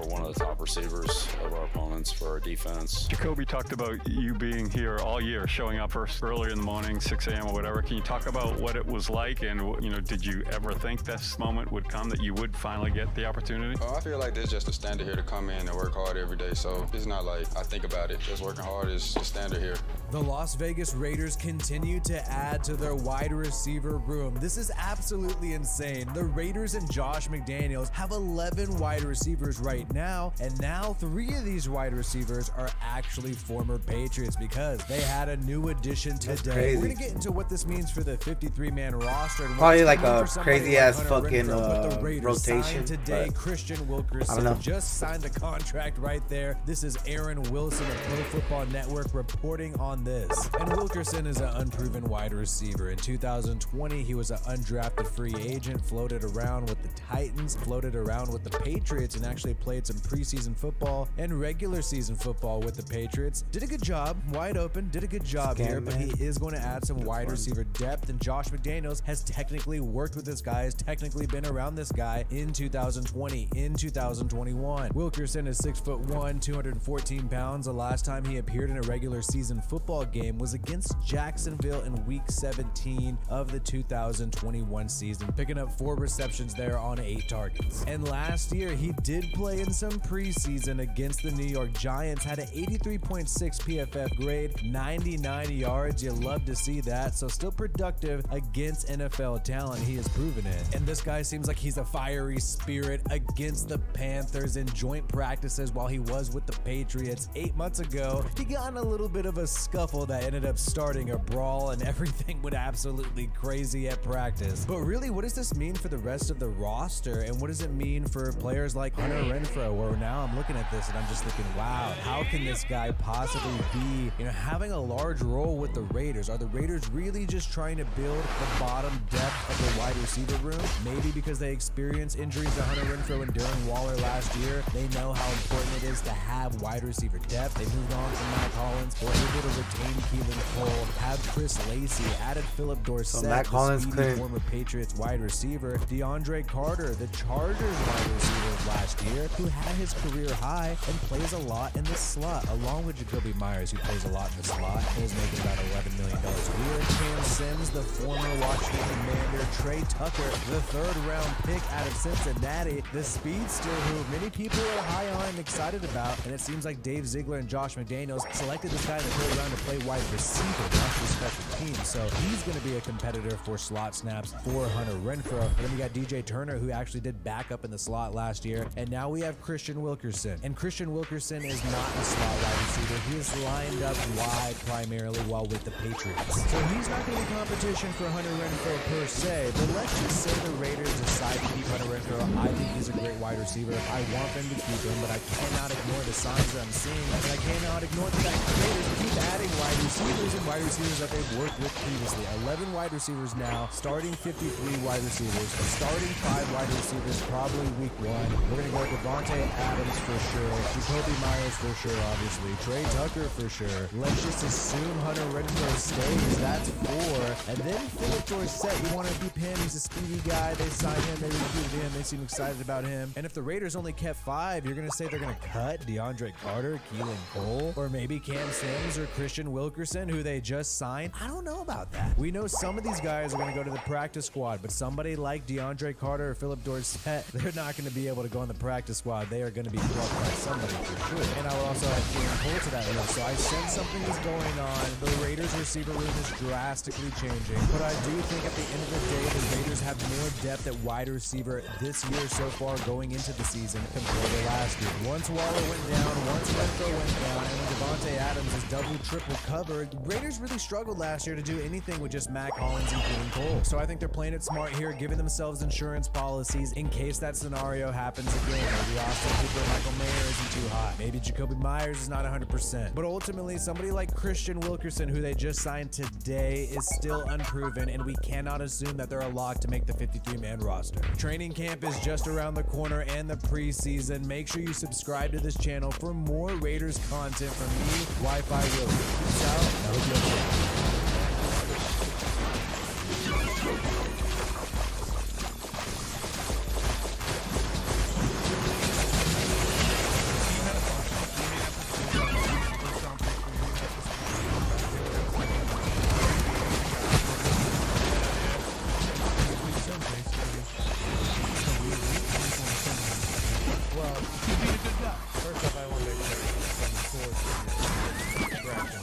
S7: receivers of our opponents for our defense.
S8: Jacoby talked about you being here all year, showing up first earlier in the morning, 6 a.m. or whatever. Can you talk about what it was like, and did you ever think this moment would come that you would finally get the opportunity?
S9: I feel like there's just a standard here to come in and work hard every day. So it's not like I think about it. Just working hard is just standard here.
S2: The Las Vegas Raiders continue to add to their wide receiver room. This is absolutely insane. The Raiders and Josh McDaniels have 11 wide receivers right now, and now 3 of these wide receivers are actually former Patriots because they had a new addition today.
S1: crazy.
S2: We're gonna get into what this means for the 53-man roster. And what
S1: Probably
S2: it's
S1: like
S2: gonna mean
S1: a
S2: for somebody
S1: crazy-ass
S2: like Hunter
S1: fucking,
S2: Renfrow. But the Raiders
S1: rotation,
S2: signed today.
S1: but
S2: Christian
S1: I don't
S2: Wilkerson
S1: know.
S2: just signed a contract right there. This is Aaron Wilson of Pro Football Network reporting on this. And Wilkerson is an unproven wide receiver. In 2020, he was an undrafted free agent, floated around with the Titans, floated around with the Patriots, and actually played some preseason football and regular season football with the Patriots. Did a good job, wide open, did a good job here, but he is going to add some wide receiver depth, and Josh McDaniels has technically worked with this guy, has technically been around this guy in 2020, in 2021. Wilkerson is 6'1", 214 pounds. The last time he appeared in a regular season football game was against Jacksonville in week 17 of the 2021 season, picking up 4 receptions there on 8 targets. And And last year, he did play in some preseason against the New York Giants, had an 83.6 PFF grade, 99 yards. You love to see that. So still productive against NFL talent. He has proven it. And this guy seems like he's a fiery spirit against the Panthers in joint practices while he was with the Patriots 8 months ago. He got in a little bit of a scuffle that ended up starting a brawl, and everything went absolutely crazy at practice. But really, what does this mean for the rest of the roster? And what does it mean for players like Hunter Renfrow, where now I'm looking at this and I'm just thinking, wow, how can this guy possibly be, having a large role with the Raiders? Are the Raiders really just trying to build the bottom depth of the wide receiver room? Maybe because they experienced injuries to Hunter Renfrow and Darren Waller last year, they know how important it is to have wide receiver depth. They moved on from Matt Collins, were able to retain Keelan Cole, have Chris Lacey, added Philip Dorsett,
S1: Matt Collins
S2: the speedy former Patriots wide receiver, DeAndre Carter, the Chargers wide receiver of last year, who had his career high and plays a lot in the slot, along with Jacoby Myers, who plays a lot in the slot. He's making about $11 million a year. Cam Sims, the former Washington Commander, Trey Tucker, the third-round pick out of Cincinnati, the speedster who many people are high on and excited about, and it seems like Dave Ziegler and Josh McDaniels selected this guy in the third round to play wide receiver, not just special teams, so he's going to be a competitor for slot snaps for Hunter Renfrow. And then we got DJ Turner, who actually did back up in the slot last year, and now we have Christian Wilkerson. And Christian Wilkerson is not a slot wide receiver. He is lined up wide primarily while with the Patriots. So he's not going to be competition for Hunter Renfrow per se, but let's just say the Raiders decide to keep Hunter Renfrow. I think he's a great wide receiver. I want them to keep him, but I cannot ignore the signs that I'm seeing, and I cannot ignore the fact that the Raiders keep adding wide receivers and wide receivers that they've worked with previously. 11 wide receivers now, starting 53 wide receivers, starting 5 wide receivers probably week 1. We're going to go Devontae Adams for sure, Jacoby Myers for sure, obviously, Trey Tucker for sure. Let's just assume Hunter Renfrow stays. That's 4. And then Philip Dorsett, you want to keep him. He's a speedy guy. They signed him. They recruited him. They seem excited about him. And if the Raiders only kept 5, you're going to say they're going to cut DeAndre Carter, Keelan Cole, or maybe Cam Sims or Christian Wilkerson, who they just signed. I don't know about that. We know some of these guys are going to go to the practice squad, but somebody like DeAndre Carter or Philip Dorsett, they're not going to be able to go on the practice squad. They are going to be plucked by somebody for sure. And I will also add Keelan Cole to that list. So I sense something is going on. The Raiders receiver room is drastically changing, but I do think at the end of the day, the Raiders have more depth at wide receiver this year so far going into the season compared to last year. Once Waller went down, once Renfrow went down, and when Devontae Adams is double, triple covered, the Raiders really struggled last year to do anything with just Matt Collins and Keelan Cole. So I think they're playing it smart here, giving themselves insurance policies in case that scenario happens again. Maybe Austin Cooper or Michael Mayer isn't too hot. Maybe Jacoby Myers is not 100%. But ultimately, somebody like Christian Wilkerson, who they just signed today, is still unproven, and we cannot assume that they're a lock to make the 53-man roster. Training camp is just around the corner and the preseason. Make sure you subscribe to this channel for more Raiders content from me, Wi-Fi Willie. Peace out. I hope you have fun.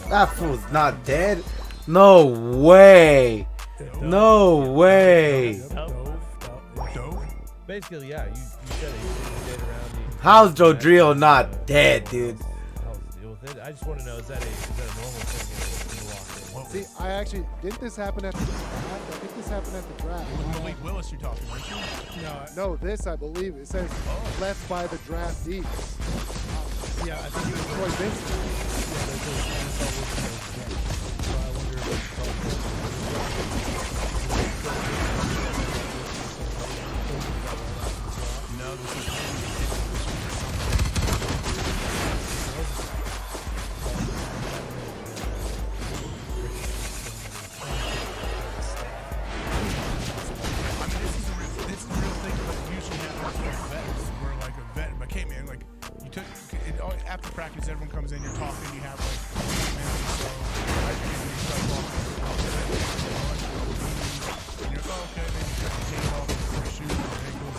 S1: That fool's not dead. No way. No way.
S10: Basically, yeah, you said it. You did around.
S1: How's Jodrio not dead, dude?
S10: Deal with it. I just want to know, is that a normal thing?
S11: See, I actually didn't this happen at the draft? I think this happened at the draft.
S3: Malik Willis, you're talking, weren't you?
S11: No, this I believe it says left by the draftees.
S3: Yeah, I think it was
S11: Troy Vincent.
S3: No, this is after practice, everyone comes in, you're talking, you have like minutes or so. I think you start walking and you're like, oh, okay, then you cut the tape off of your shoes, and it goes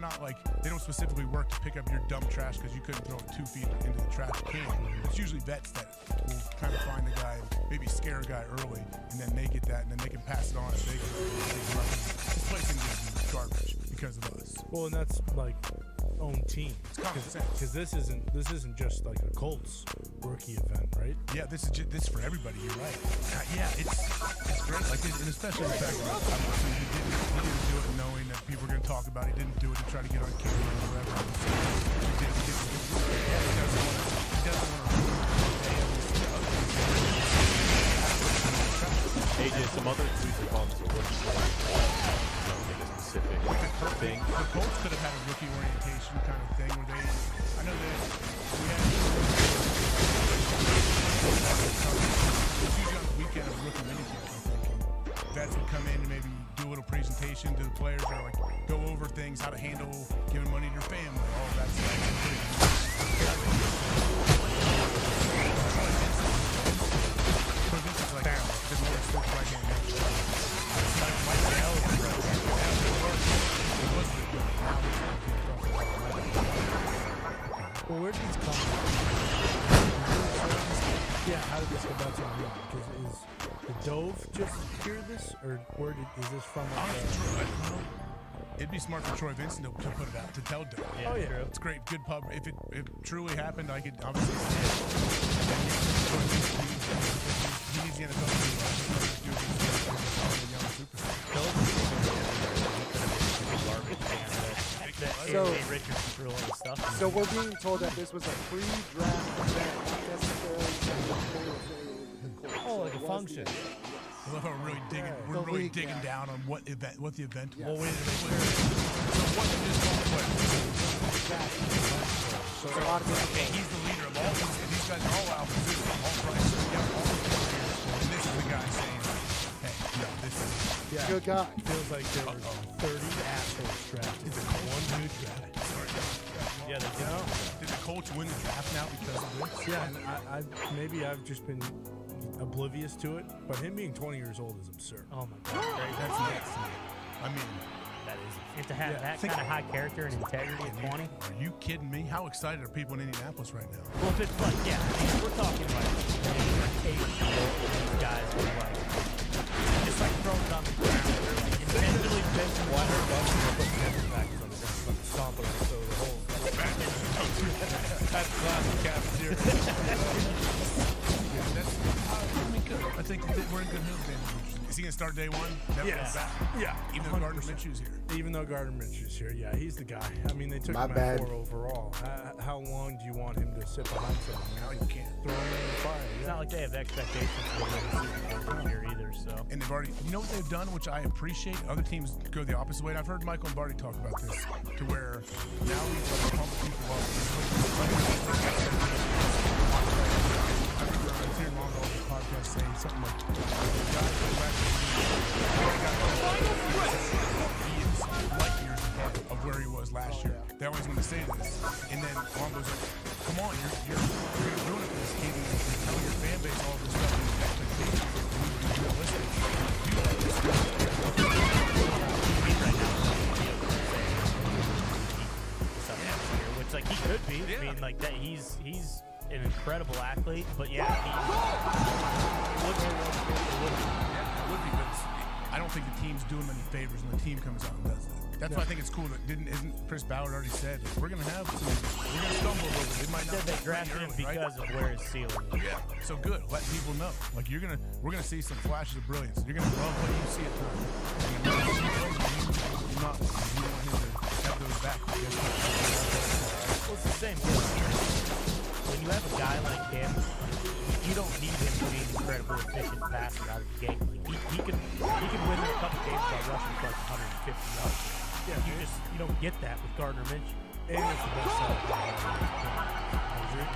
S12: not like, they don't specifically work to pick up your dumb trash because you couldn't throw it 2 feet into the trash can. It's usually vets that will kind of find the guy, maybe scare a guy early, and then they get that, and then they can pass it on if they can. This place is going to be garbage because of us.
S10: Well, and that's like own team.
S12: It's common sense.
S10: Because this isn't just like a Colts rookie event, right?
S12: Yeah, this is for everybody. You're right. Yeah, it's great. Like, and especially the fact that obviously he didn't do it knowing that people were going to talk about it. He didn't do it to try to get on camera or whatever. He doesn't want to.
S13: AJ, some other tweets are calling this a rookie like a specific thing.
S12: The Colts could have had a rookie orientation kind of thing where they, I know that we had it's usually on the weekend of rookie minicamp, I think. And vets would come in and maybe do a little presentation to the players or like go over things, how to handle giving money to your family, all of that stuff.
S10: Well, where did these come from? Yeah, how did this go back to you? Because did Dove just hear this, or is this from?
S12: It'd be smart for Troy Vincent to put it out, to tell Dove.
S10: Yeah, oh yeah, true.
S12: It's great, good pub. If it truly happened, I could obviously. He needs the NFL
S11: So we're being told that this was a pre-draft event, not necessarily affiliated with the Colts.
S10: Oh, like a function.
S12: I love how we're really digging. We're really digging down on what the event was.
S10: Well, wait a minute.
S12: So what did this one play?
S11: So a lot of people.
S12: Okay, he's the leader of all these. These guys are all alpha, all price. And this is the guy saying, "Hey, this is
S11: good guy."
S10: Feels like there were 30 assholes drafted.
S12: It's a one dude draft.
S10: Yeah, they did.
S12: Did the Colts win the draft now because of this?
S10: Yeah, and maybe I've just been oblivious to it, but him being 20 years old is absurd.
S14: Oh my God,
S12: that's nuts. I mean,
S14: that is. And to have that kind of high character and integrity at 20.
S12: Are you kidding me? How excited are people in Indianapolis right now?
S14: Well, if it's like, yeah, I mean, we're talking like 8 guys who are like just like thrown it on the ground. They're like intentionally benching the water.
S10: Stomp it, so the whole
S12: that's classic cafeteria. I think we're in good mood then. Is he going to start day one?
S10: Yes. Yeah.
S12: Even though Gardner Minshew's here.
S10: Even though Gardner Minshew's here, yeah, he's the guy. I mean, they took him at 4 overall. How long do you want him to sit behind someone?
S12: Now you can't.
S10: Throw him in the fire.
S14: It's not like they have expectations for the year either, so.
S12: And they've already, you know what they've done, which I appreciate? Other teams go the opposite way. And I've heard Michael and Barty talk about this, to where now we pump people up. I remember I was hearing Longo on the podcast saying something like, he is light years apart of where he was last year. They always want to say this. And then Longo's like, come on, you're doing it for this kid. You're telling your fan base all this stuff and expectations. We would be realistic.
S14: Which, like, he could be. I mean, like, that he's an incredible athlete, but yeah, he would be.
S12: I don't think the team's doing him any favors when the team comes out and does that. That's why I think it's cool that isn't Chris Ballard already said we're gonna stumble a little bit. It might not
S14: they drafted him because of where his ceiling is.
S12: Yeah. So good. Let people know. Like we're gonna see some flashes of brilliance. You're gonna love what you see at times. You want him to have those back.
S14: Well, it's the same deal. When you have a guy like him, you don't need him to be an incredibly efficient passer out of the gate. Like he can win a couple games by rushing for like 150 yards. Yeah, you don't get that with Gardner Minshew.
S10: And it's the best side.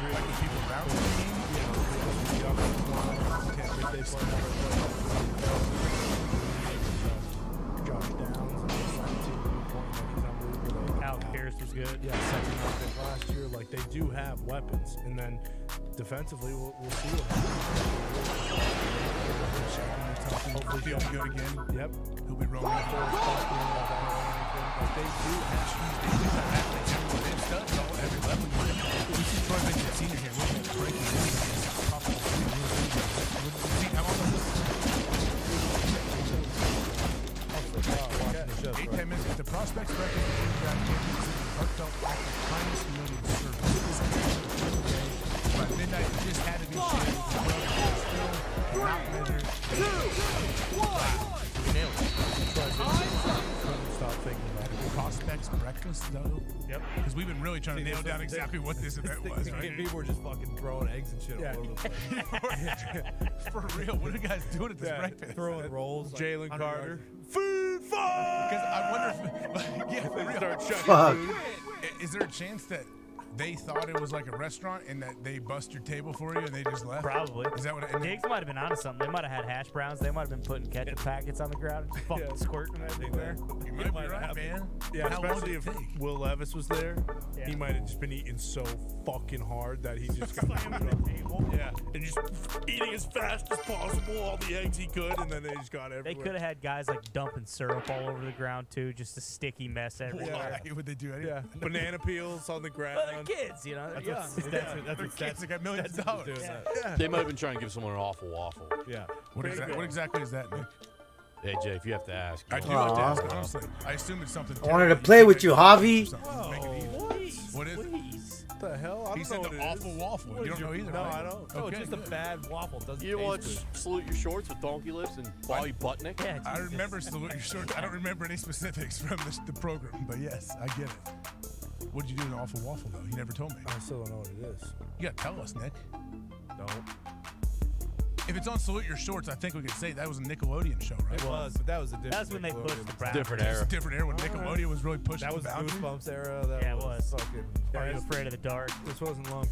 S12: Like the people around the team.
S10: Josh Downs and he's unbelievable.
S14: Alec Harris was good.
S10: Yeah, second round pick last year. Like they do have weapons, and then defensively, we'll see what happens.
S12: Hopefully he'll be good again.
S10: Yep.
S12: He'll be rolling. Like they do have athletes everywhere. It's studs all every level. We see Troy Vincent Sr. here. Look at the breaking news. I'm on the list. 8-10 minutes. The prospects record heartfelt act of kindness, humility, and service. By midnight, it just had to be shared with the brother. Still not measured.
S14: 2, 1. You nailed it.
S12: Couldn't stop thinking about it. Prospects breakfast, though.
S14: Yep.
S12: Because we've been really trying to nail down exactly what this event was, right?
S2: People were just fucking throwing eggs and shit all over the place.
S12: For real, what are you guys doing at this breakfast?
S2: Throwing rolls.
S12: Jalen
S2: like,
S12: Carter. Food fight! Because I wonder if, yeah, for real.
S2: Start chugging
S1: Fuck.
S2: food.
S12: Is there a chance that they thought it was like a restaurant and that they bust your table for you and they just left?
S14: Probably.
S12: Is that what it
S14: Diggs might have been onto something. They might have had hash browns. They might have been putting ketchup packets on the ground and fucking squirting them everywhere.
S12: You might be right, man.
S10: Yeah,
S12: How long
S10: especially
S12: did
S10: if
S12: it take?
S10: Will Levis was there.
S14: Yeah.
S10: He might have just been eating so fucking hard that he just got yeah, and just eating as fast as possible all the eggs he could, and then they just got everywhere.
S14: They could have had guys like dumping syrup all over the ground too, just a sticky mess everywhere.
S12: Why would they do anything?
S10: Yeah, banana peels on the ground.
S14: Well, they're kids, you know. They're young.
S12: They're kids that got millions of dollars.
S13: They might have been trying to give someone an awful waffle.
S10: Yeah.
S12: What exactly is that, Nick?
S13: Hey, Jay, if you have to ask.
S12: I do have to ask, honestly. I assume it's something.
S1: I wanted to play with you, Javi.
S12: What is it?
S10: What the hell? I
S12: He
S10: don't
S12: said
S10: know
S12: the
S10: what it
S12: awful
S10: is.
S12: waffle.
S10: What
S12: You
S10: is
S12: don't know
S10: your-
S12: either,
S10: No,
S12: right?
S10: I don't.
S2: No,
S12: Okay,
S2: just a
S12: good.
S2: bad waffle. Doesn't
S13: You
S2: taste
S13: watch
S2: good.
S13: Salute Your Shorts with Donkey Lips and Bobby Butnick?
S14: Yeah,
S12: I remember Salute Your Shorts. I don't remember any specifics from the program, but yes, I get it. What did you do in the awful waffle, though? You never told me.
S10: I still don't know what it is.
S12: You gotta tell us, Nick.
S2: No.
S12: If it's on Salute Your Shorts, I think we could say that was a Nickelodeon show, right?
S2: It was, but that was a different.
S14: That's when they pushed the brown.
S13: Different
S12: It's a
S13: era.
S12: different era when Nickelodeon was really pushing
S2: That was
S12: the
S2: the
S12: boundary.
S2: Goosebumps era. That
S14: Yeah, it was.
S2: Fucking.
S14: Are you afraid of the dark?
S10: This wasn't long.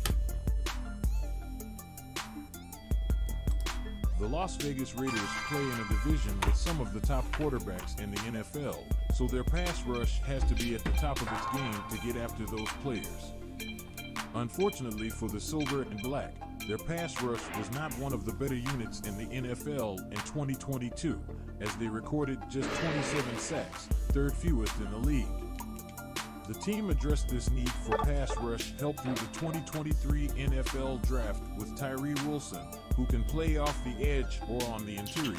S15: The Las Vegas Raiders play in a division with some of the top quarterbacks in the NFL, so their pass rush has to be at the top of its game to get after those players. Unfortunately for the Silver and Black, their pass rush was not one of the better units in the NFL in 2022, as they recorded just 27 sacks, third fewest in the league. The team addressed this need for pass rush help through the 2023 NFL Draft with Tyree Wilson, who can play off the edge or on the interior.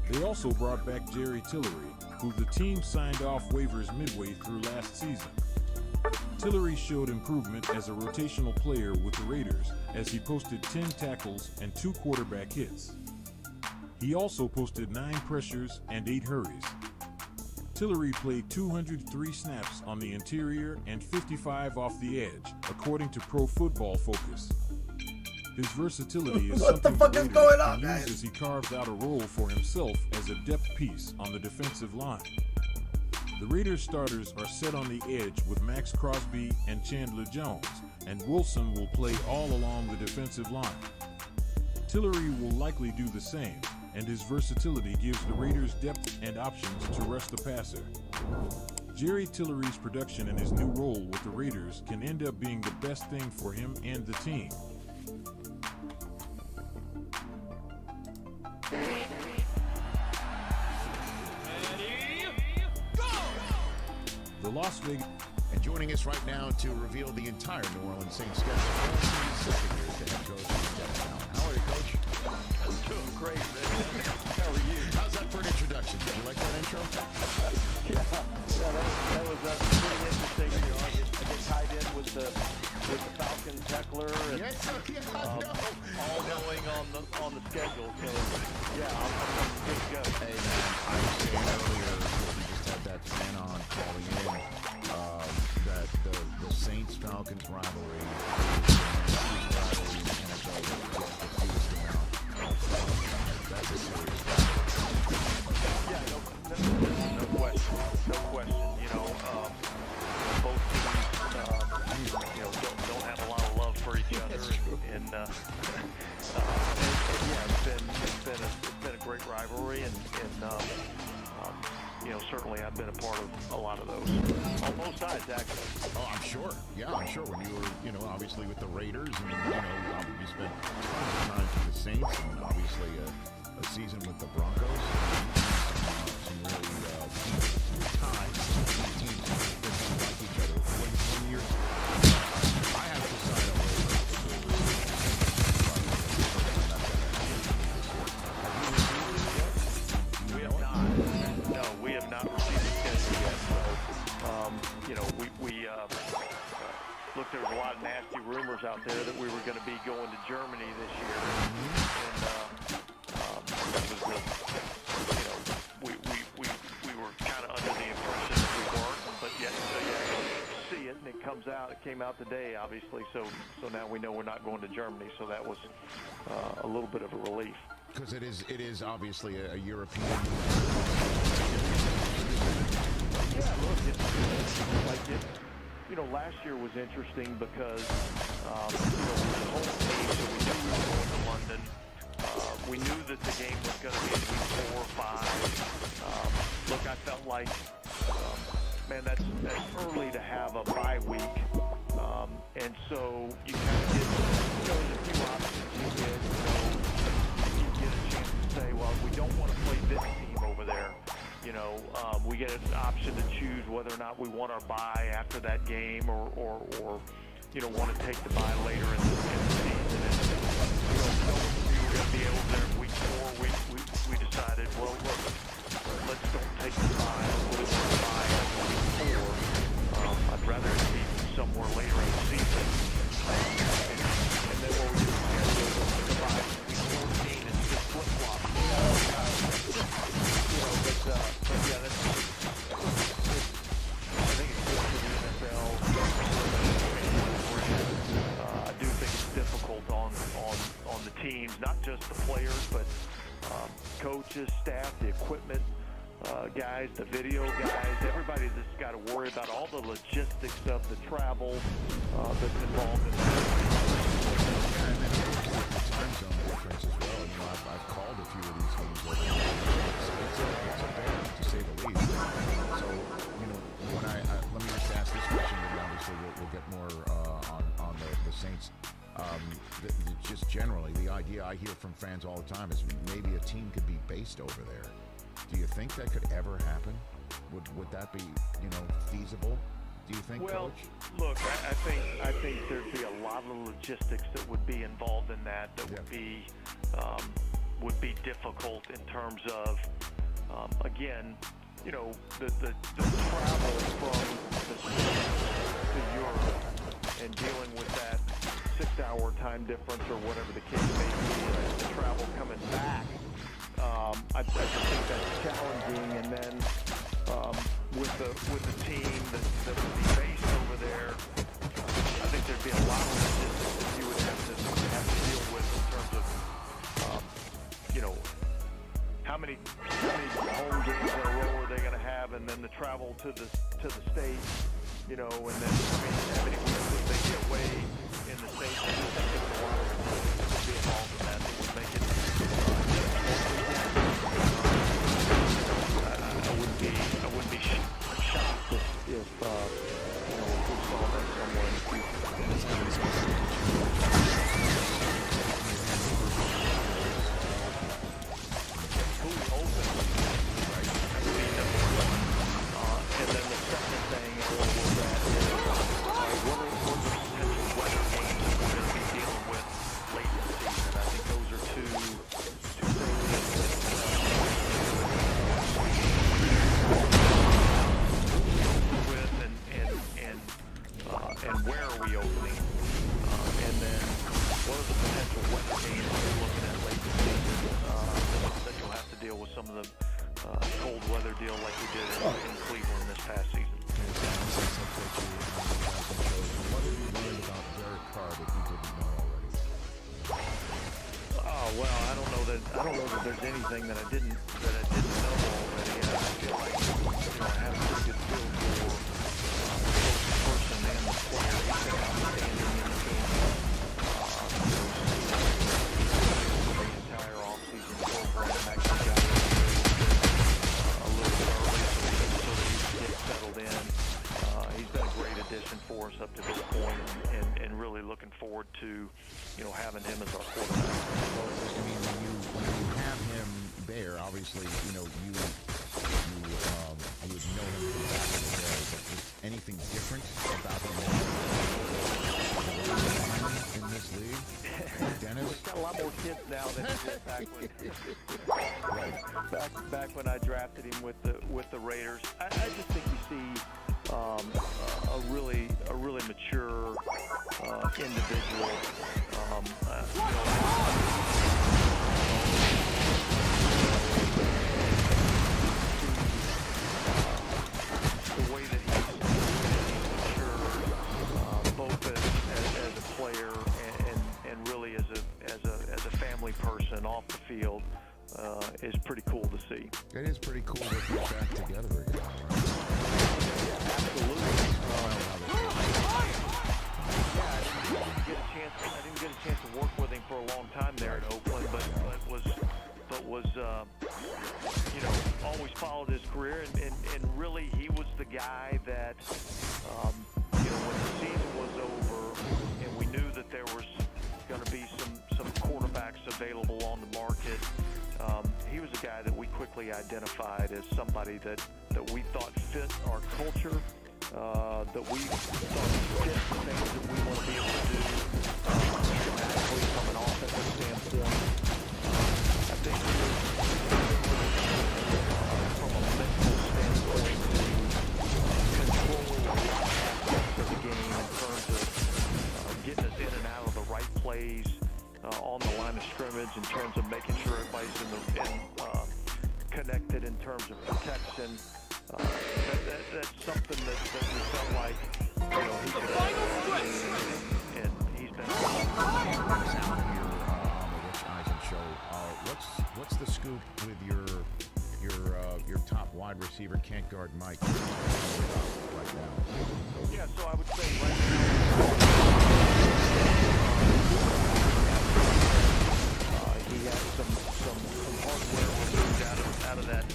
S15: They also brought back Jerry Tillery, who the team signed off waivers midway through last season. Tillery showed improvement as a rotational player with the Raiders as he posted 10 tackles and 2 quarterback hits. He also posted 9 pressures and 8 hurries. Tillery played 203 snaps on the interior and 55 off the edge, according to Pro Football Focus. His versatility is
S1: What the
S15: something
S1: fuck
S15: the
S1: is
S15: Raiders
S1: going on,
S15: can use
S1: guys?
S15: as he carves out a role for himself as a depth piece on the defensive line. The Raiders starters are set on the edge with Max Crosby and Chandler Jones, and Wilson will play all along the defensive line. Tillery will likely do the same, and his versatility gives the Raiders depth and options to rush the passer. Jerry Tillery's production in his new role with the Raiders can end up being the best thing for him and the team. The Las Vegas.
S16: And joining us right now to reveal the entire New Orleans Saints schedule, head coach. How are you, Coach? I'm doing great, man. How are you? How's that for an introduction? Did you like that intro?
S17: Yeah, that was pretty interesting. You know, I get tied in with the Falcon Heckler and all going on the schedule. So yeah, I'm good to go.
S16: Hey man, I was saying earlier we just had that fan on calling in that the Saints Falcons rivalry is the rivalry in the NFL that gets the fewest amount. That's a serious problem.
S17: Yeah, no question. No question. You know, both teams, you know, don't have a lot of love for each other, and yeah, it's been a great rivalry, and you know, certainly I've been a part of a lot of those on both sides, actually.
S16: Oh, I'm sure. Yeah, I'm sure. When you were, you know, obviously with the Raiders, and you know, you spent tons of time with the Saints, and obviously a season with the Broncos. Some really ties.
S17: nasty rumors out there that we were going to be going to Germany this year, and that was the, you know, we were kind of under the impression that we weren't, but yet see it, and it comes out. It came out today, obviously. So now we know we're not going to Germany. So that was a little bit of a relief.
S16: Because it is obviously a European.
S17: Yeah, look, it's like it. You know, last year was interesting because you know, it was a home team, so we knew we were going to London. We knew that the game was going to be in week 4 or 5. Look, I felt like, man, that's early to have a bye week, and so you kind of get, you know, there's a few options you get. You get a chance to say, well, we don't want to play this team over there. You know, we get an option to choose whether or not we want our bye after that game, or you know, want to take the bye later in the season. And you know, knowing we were going to be able there in week 4, we decided, well, look, let's don't take the bye. We'll take the bye after week 4. I'd rather it be somewhere later in the season. And then what we do is the bye week 14 and just flip-flop. But yeah, that's, I think it's good for the NFL. I do think it's difficult on the teams, not just the players, but coaches, staff, the equipment guys, the video guys, everybody that's got to worry about all the logistics of the travel that's involved in that.
S16: And then the time zone difference as well. You know, I've called a few of these games. It's a bear, to say the least. So, you know, when let me just ask this question, and obviously we'll get more on the Saints. Just generally, the idea I hear from fans all the time is maybe a team could be based over there. Do you think that could ever happen? Would that be, you know, feasible? Do you think,
S17: well,
S16: Coach?
S17: Look, I think there'd be a lot of logistics that would be involved in that would be difficult in terms of again, you know, the travel from the States to Europe and dealing with that 6-hour time difference or whatever the case may be, and the travel coming back. I think that's challenging, and then with the team that would be based over there, I think there'd be a lot of logistics that you would have to deal with in terms of, you know, how many home games in a row are they going to have, and then the travel to the States, you know, and then how many weeks would they get away in the States? I just think there's a lot of logistics that would be involved in that would make it. I wouldn't be shocked if you know, if we saw that somewhere in the future. Who open, right? And then the second thing was that what are the potential weather games that we're going to be dealing with late in the season? I think those are two things and where are we opening? And then what are the potential weather games we're looking at late in the season that you'll have to deal with some of the cold weather deal like we did in Cleveland this past season.
S16: What have you learned about Derek Carr that you didn't know already?
S17: Oh well, I don't know that there's anything that I didn't know already. I feel like, you know, I have a pretty good feel for the person and the player. He's been outstanding in the game. The entire offseason program actually got a little bit early so that he could get settled in. He's been a great addition for us up to this point, and really looking forward to, you know, having him as our quarterback.
S16: Well, I mean, when you have him there, obviously, you know, you would know him from back in the day, but is anything different about him in this league? Dennis?
S17: We've got a lot more kids now than we did back when I drafted him with the Raiders. I just think you see a really mature individual. The way that he's matured, both as a player and really as a family person off the field, is pretty cool to see.
S16: It is pretty cool that they're back together again.
S17: I didn't get a chance to work with him for a long time there in Oakland, but was always followed his career, and really he was the guy that when the season was over and we knew that there was going to be some quarterbacks available on the market, he was a guy that we quickly identified as somebody that we thought fit our culture, that we thought fit the things that we want to be able to do schematically from an offensive standpoint. I think he was from a mental standpoint to control a lot of aspects of the game in terms of getting us in and out of the right plays on the line of scrimmage, in terms of making sure everybody's connected in terms of protection. That's something that we felt like, he should have, and he's been
S16: Dennis Allen here on the Rich Eisen show. What's the scoop with your top wide receiver can't guard Mike right now?
S17: Yeah, so I would say right now he had some hardware removed out of that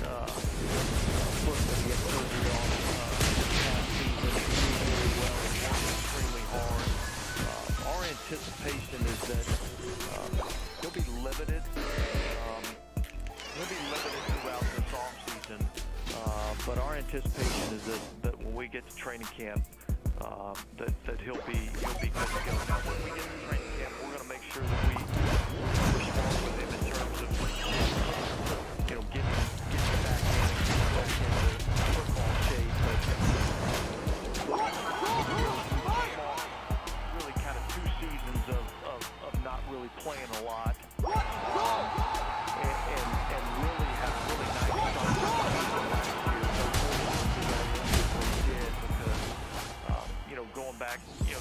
S17: foot that he had surgery on last season. He did really well and worked extremely hard. Our anticipation is that he'll be limited. He'll be limited throughout this offseason, but our anticipation is that when we get to training camp, that he'll be good to go. Now, when we get to training camp, we're going to make sure that we respond with him in terms of getting back into football shape, but really kind of 2 seasons of not really playing a lot, and really had a really nice start to the season last year. So he did, because going back,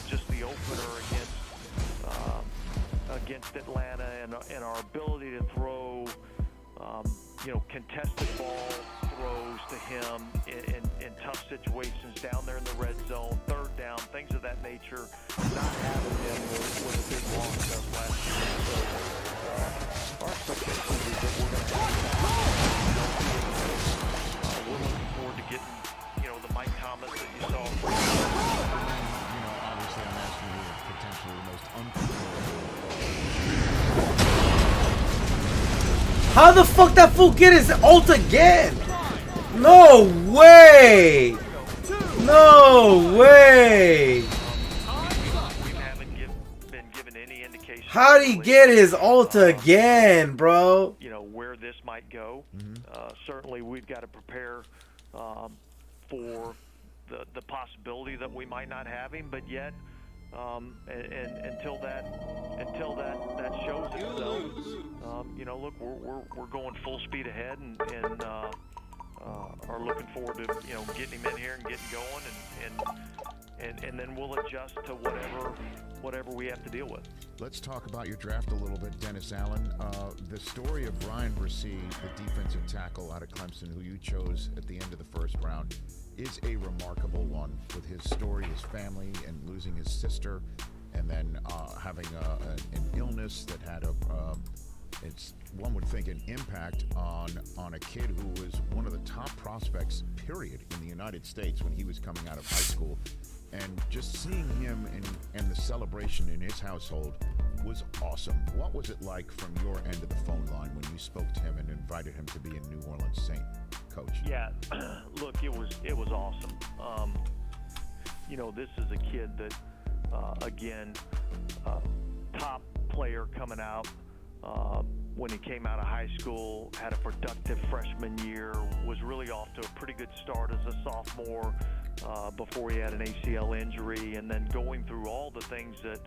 S17: just the opener against Atlanta, and our ability to throw contested ball throws to him in tough situations down there in the red zone, third down, things of that nature. Not having him was a big loss to us last year. So our expectation is that we're going to we're looking forward to getting the Mike Thomas that you saw.
S16: Obviously I'm asking you potentially the most uncontrollable.
S1: How the fuck that fool get his ult again? No way! No way! How'd he get his ult again, bro?
S17: Where this might go. Certainly we've got to prepare for the possibility that we might not have him, but yet and until that shows itself, look, we're going full speed ahead, and are looking forward to getting him in here and getting going, and then we'll adjust to whatever we have to deal with.
S16: Let's talk about your draft a little bit, Dennis Allen. The story of Ryan Bresee, the defensive tackle out of Clemson, who you chose at the end of the first round, is a remarkable one, with his story, his family, and losing his sister, and then having an illness that had one would think an impact on a kid who was one of the top prospects, period, in the United States when he was coming out of high school. And just seeing him and the celebration in his household was awesome. What was it like from your end of the phone line when you spoke to him and invited him to be a New Orleans Saint, Coach?
S17: Yeah, look, it was awesome. This is a kid that, again, top player coming out. When he came out of high school, had a productive freshman year, was really off to a pretty good start as a sophomore, before he had an ACL injury, and then going through all the things that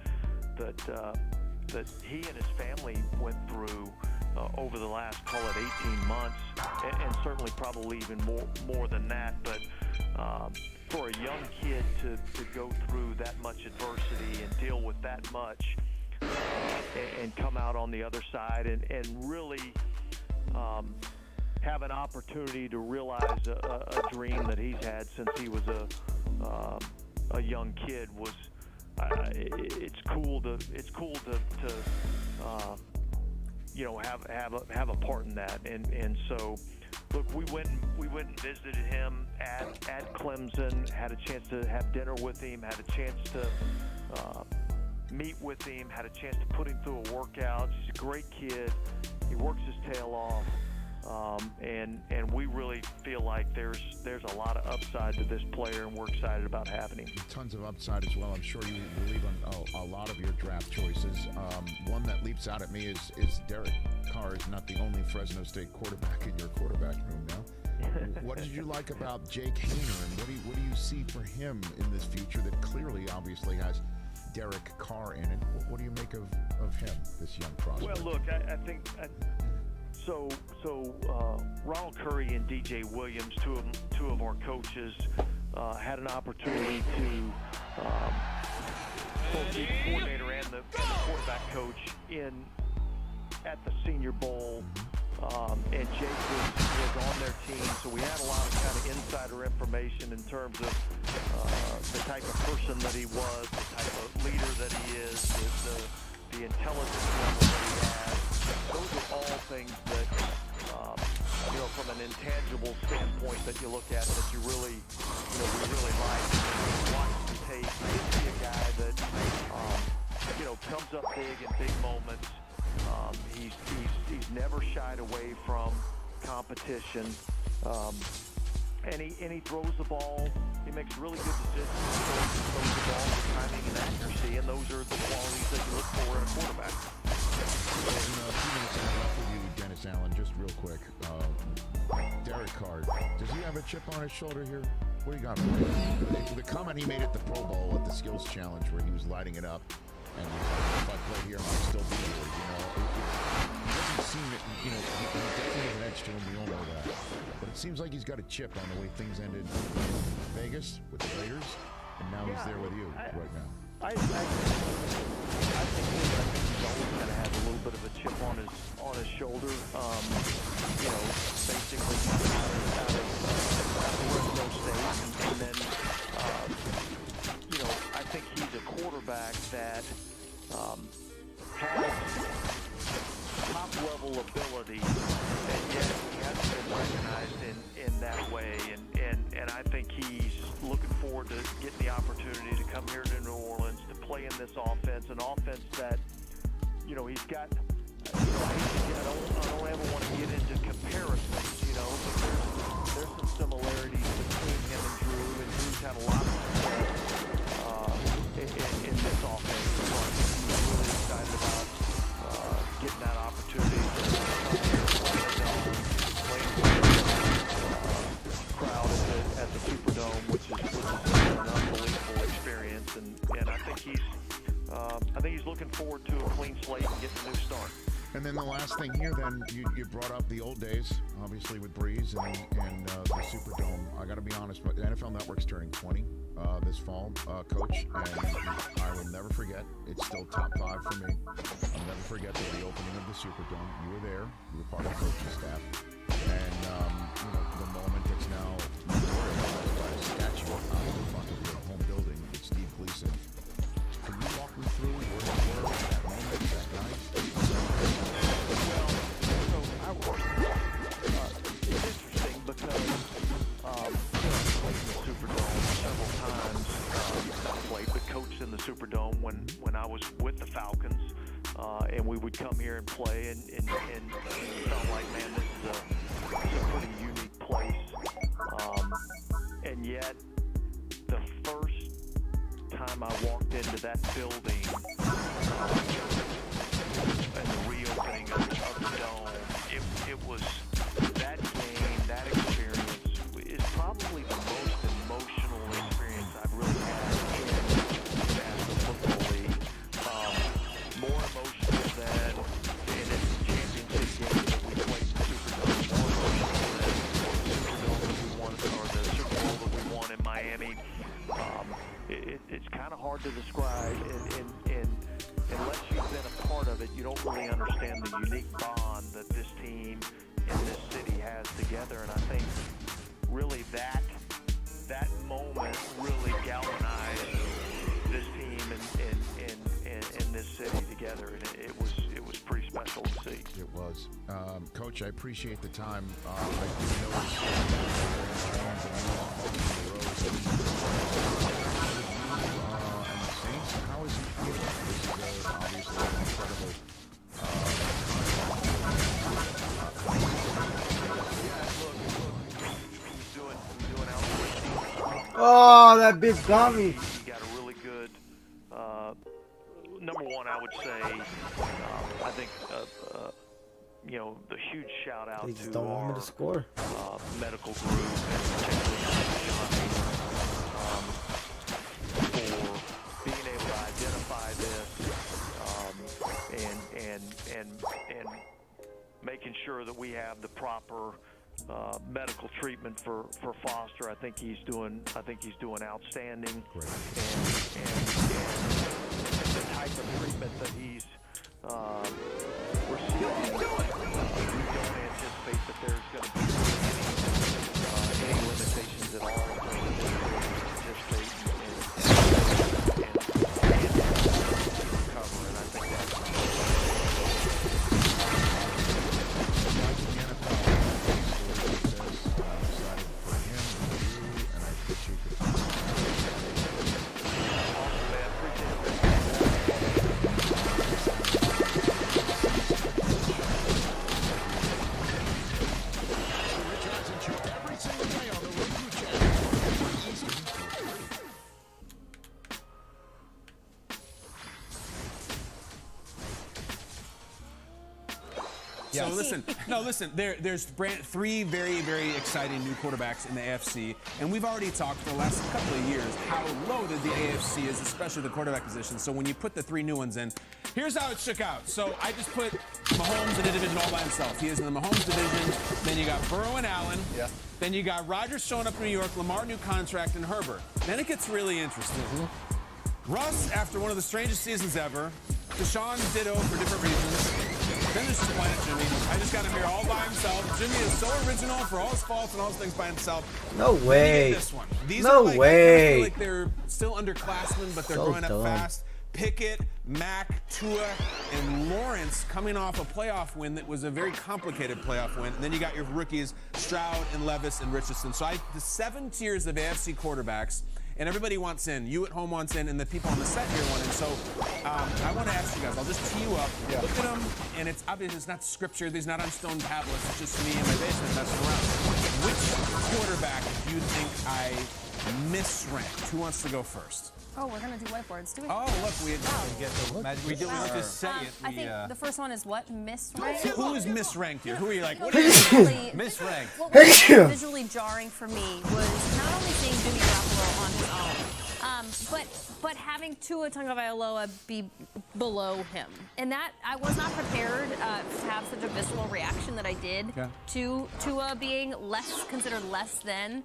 S17: he and his family went through over the last, call it 18 months, and certainly probably even more than that. But for a young kid to go through that much adversity and deal with that much and come out on the other side and really have an opportunity to realize a dream that he's had since he was a young kid was it's cool to have a part in that, and so look, we went and visited him at Clemson, had a chance to have dinner with him, had a chance to meet with him, had a chance to put him through a workout. He's a great kid. He works his tail off. And we really feel like there's a lot of upside to this player, and we're excited about having him.
S16: Tons of upside as well. I'm sure you believe on a lot of your draft choices. One that leaps out at me is Derek Carr is not the only Fresno State quarterback in your quarterback room now. What did you like about Jake Haener, and what do you see for him in this future that clearly, obviously, has Derek Carr in it? What do you make of him, this young prospect?
S17: Well, look, I think. So Ronald Curry and DJ Williams, two of our coaches, had an opportunity to both be the coordinator and the quarterback coach at the Senior Bowl, and Jake was on their team. So we had a lot of kind of insider information in terms of the type of person that he was, the type of leader that he is, the intelligence level that he has. Those are all things that, from an intangible standpoint that you look at that you really, we really like. Watch the tape. You see a guy that, comes up big in big moments. He's never shied away from competition. And he throws the ball. He makes really good decisions. He throws the ball with timing and accuracy, and those are the qualities that you look for in a quarterback.
S16: In a few minutes left with you, Dennis Allen, just real quick. Derek Carr, does he have a chip on his shoulder here? What do you got for him? The comment he made at the Pro Bowl at the Skills Challenge, where he was lighting it up, and he was like, if I play here, I might still be here. He doesn't seem it. He definitely has an edge to him. We all know that. But it seems like he's got a chip on the way things ended in Vegas with the Raiders, and now he's there with you right now.
S17: I think he's always going to have a little bit of a chip on his shoulder. Basically coming out of Fresno State, and then I think he's a quarterback that has top-level ability, and yet he hasn't been recognized in that way. And I think he's looking forward to getting the opportunity to come here to New Orleans to play in this offense, an offense that, he's got. I don't ever want to get into comparisons, but there's some similarities between him and Drew, and Drew's had a lot of success in this offense. So I think he's really excited about getting that opportunity to play crowd at the Superdome, which is an unbelievable experience, and I think he's looking forward to a clean slate and getting a new start.
S16: And then the last thing here, then you brought up the old days, obviously with Breeze and the Superdome. I got to be honest, the NFL Network's turning 20 this fall, Coach, and I will never forget. It's still top 5 for me. I'll never forget the opening of the Superdome. You were there. You were part of the coaching staff, and the moment that's now memorialized by a statue out in front of your home building with Steve Gleason. Can you walk me through where you were at that moment, that night?
S17: It's interesting because played in the Superdome several times. Not played, but coached in the Superdome when I was with the Falcons, and we would come here and play, and felt like, man, this is a pretty unique place. And yet, the first time I walked into that building and the reopening of the dome, it was that game, that experience is probably the most emotional of it, you don't really understand the unique bond that this team and this city has together. And I think really that moment really galvanized this team and this city together, and it was pretty special to see.
S16: It was. Coach, I appreciate the time. I do notice and the Saints, how is he feeling? This is obviously an incredible
S1: Oh, that bitch got me.
S17: He got a really good, number one, I would say, I think, you know, the huge shout out
S1: They just
S17: to
S1: don't want me to score.
S17: Medical group, and particularly for being able to identify this and making sure that we have the proper medical treatment for Foster. I think he's doing outstanding. Great. And the type of treatment that he's receiving, we don't anticipate that there's going to be any limitations at all in terms of participate and recover. And I think
S18: So listen. There's three very, very exciting new quarterbacks in the AFC, and we've already talked for the last couple of years how loaded the AFC is, especially the quarterback position. So when you put the three new ones in, here's how it shook out. So I just put Mahomes in a division all by himself. He is in the Mahomes division. Then you got Burrow and Allen. Yeah. Then you got Rodgers showing up in New York, Lamar new contract, and Herbert. Then it gets really interesting. Russ, after one of the strangest seasons ever. Deshaun ditto for different reasons. Then there's just Planet Jimmy. I just got him here all by himself. Jimmy is so original for all his faults and all his things by himself.
S1: No way.
S18: This one. These
S1: no
S18: are like,
S1: way.
S18: I feel like they're still underclassmen, but they're
S1: So
S18: growing up
S1: dumb.
S18: fast. Pickett, Mack, Tua, and Lawrence coming off a playoff win that was a very complicated playoff win. And then you got your rookies, Stroud and Levis and Richardson. So the 7 tiers of AFC quarterbacks, and everybody wants in. You at home wants in, and the people on the set here want in. So I want to ask you guys, I'll just tee you up. Yeah. Look at them, and it's obvious it's not scripture. These not on stone tablets. It's just me in my basement messing around. Which quarterback do you think I misranked? Who wants to go first?
S19: Oh, we're gonna do whiteboards, do we?
S18: Oh, look, we get the magic.
S13: We don't just say it.
S19: I think the first one is what? Misranked?
S18: Who is misranked here? Who are you like? What
S19: Visually,
S18: misranked?
S19: What was visually jarring for me was not only seeing Jimmy Garoppolo on his own, but having Tua Tagovailoa be below him, and that I was not prepared to have such a visceral reaction that I did to Tua being considered less than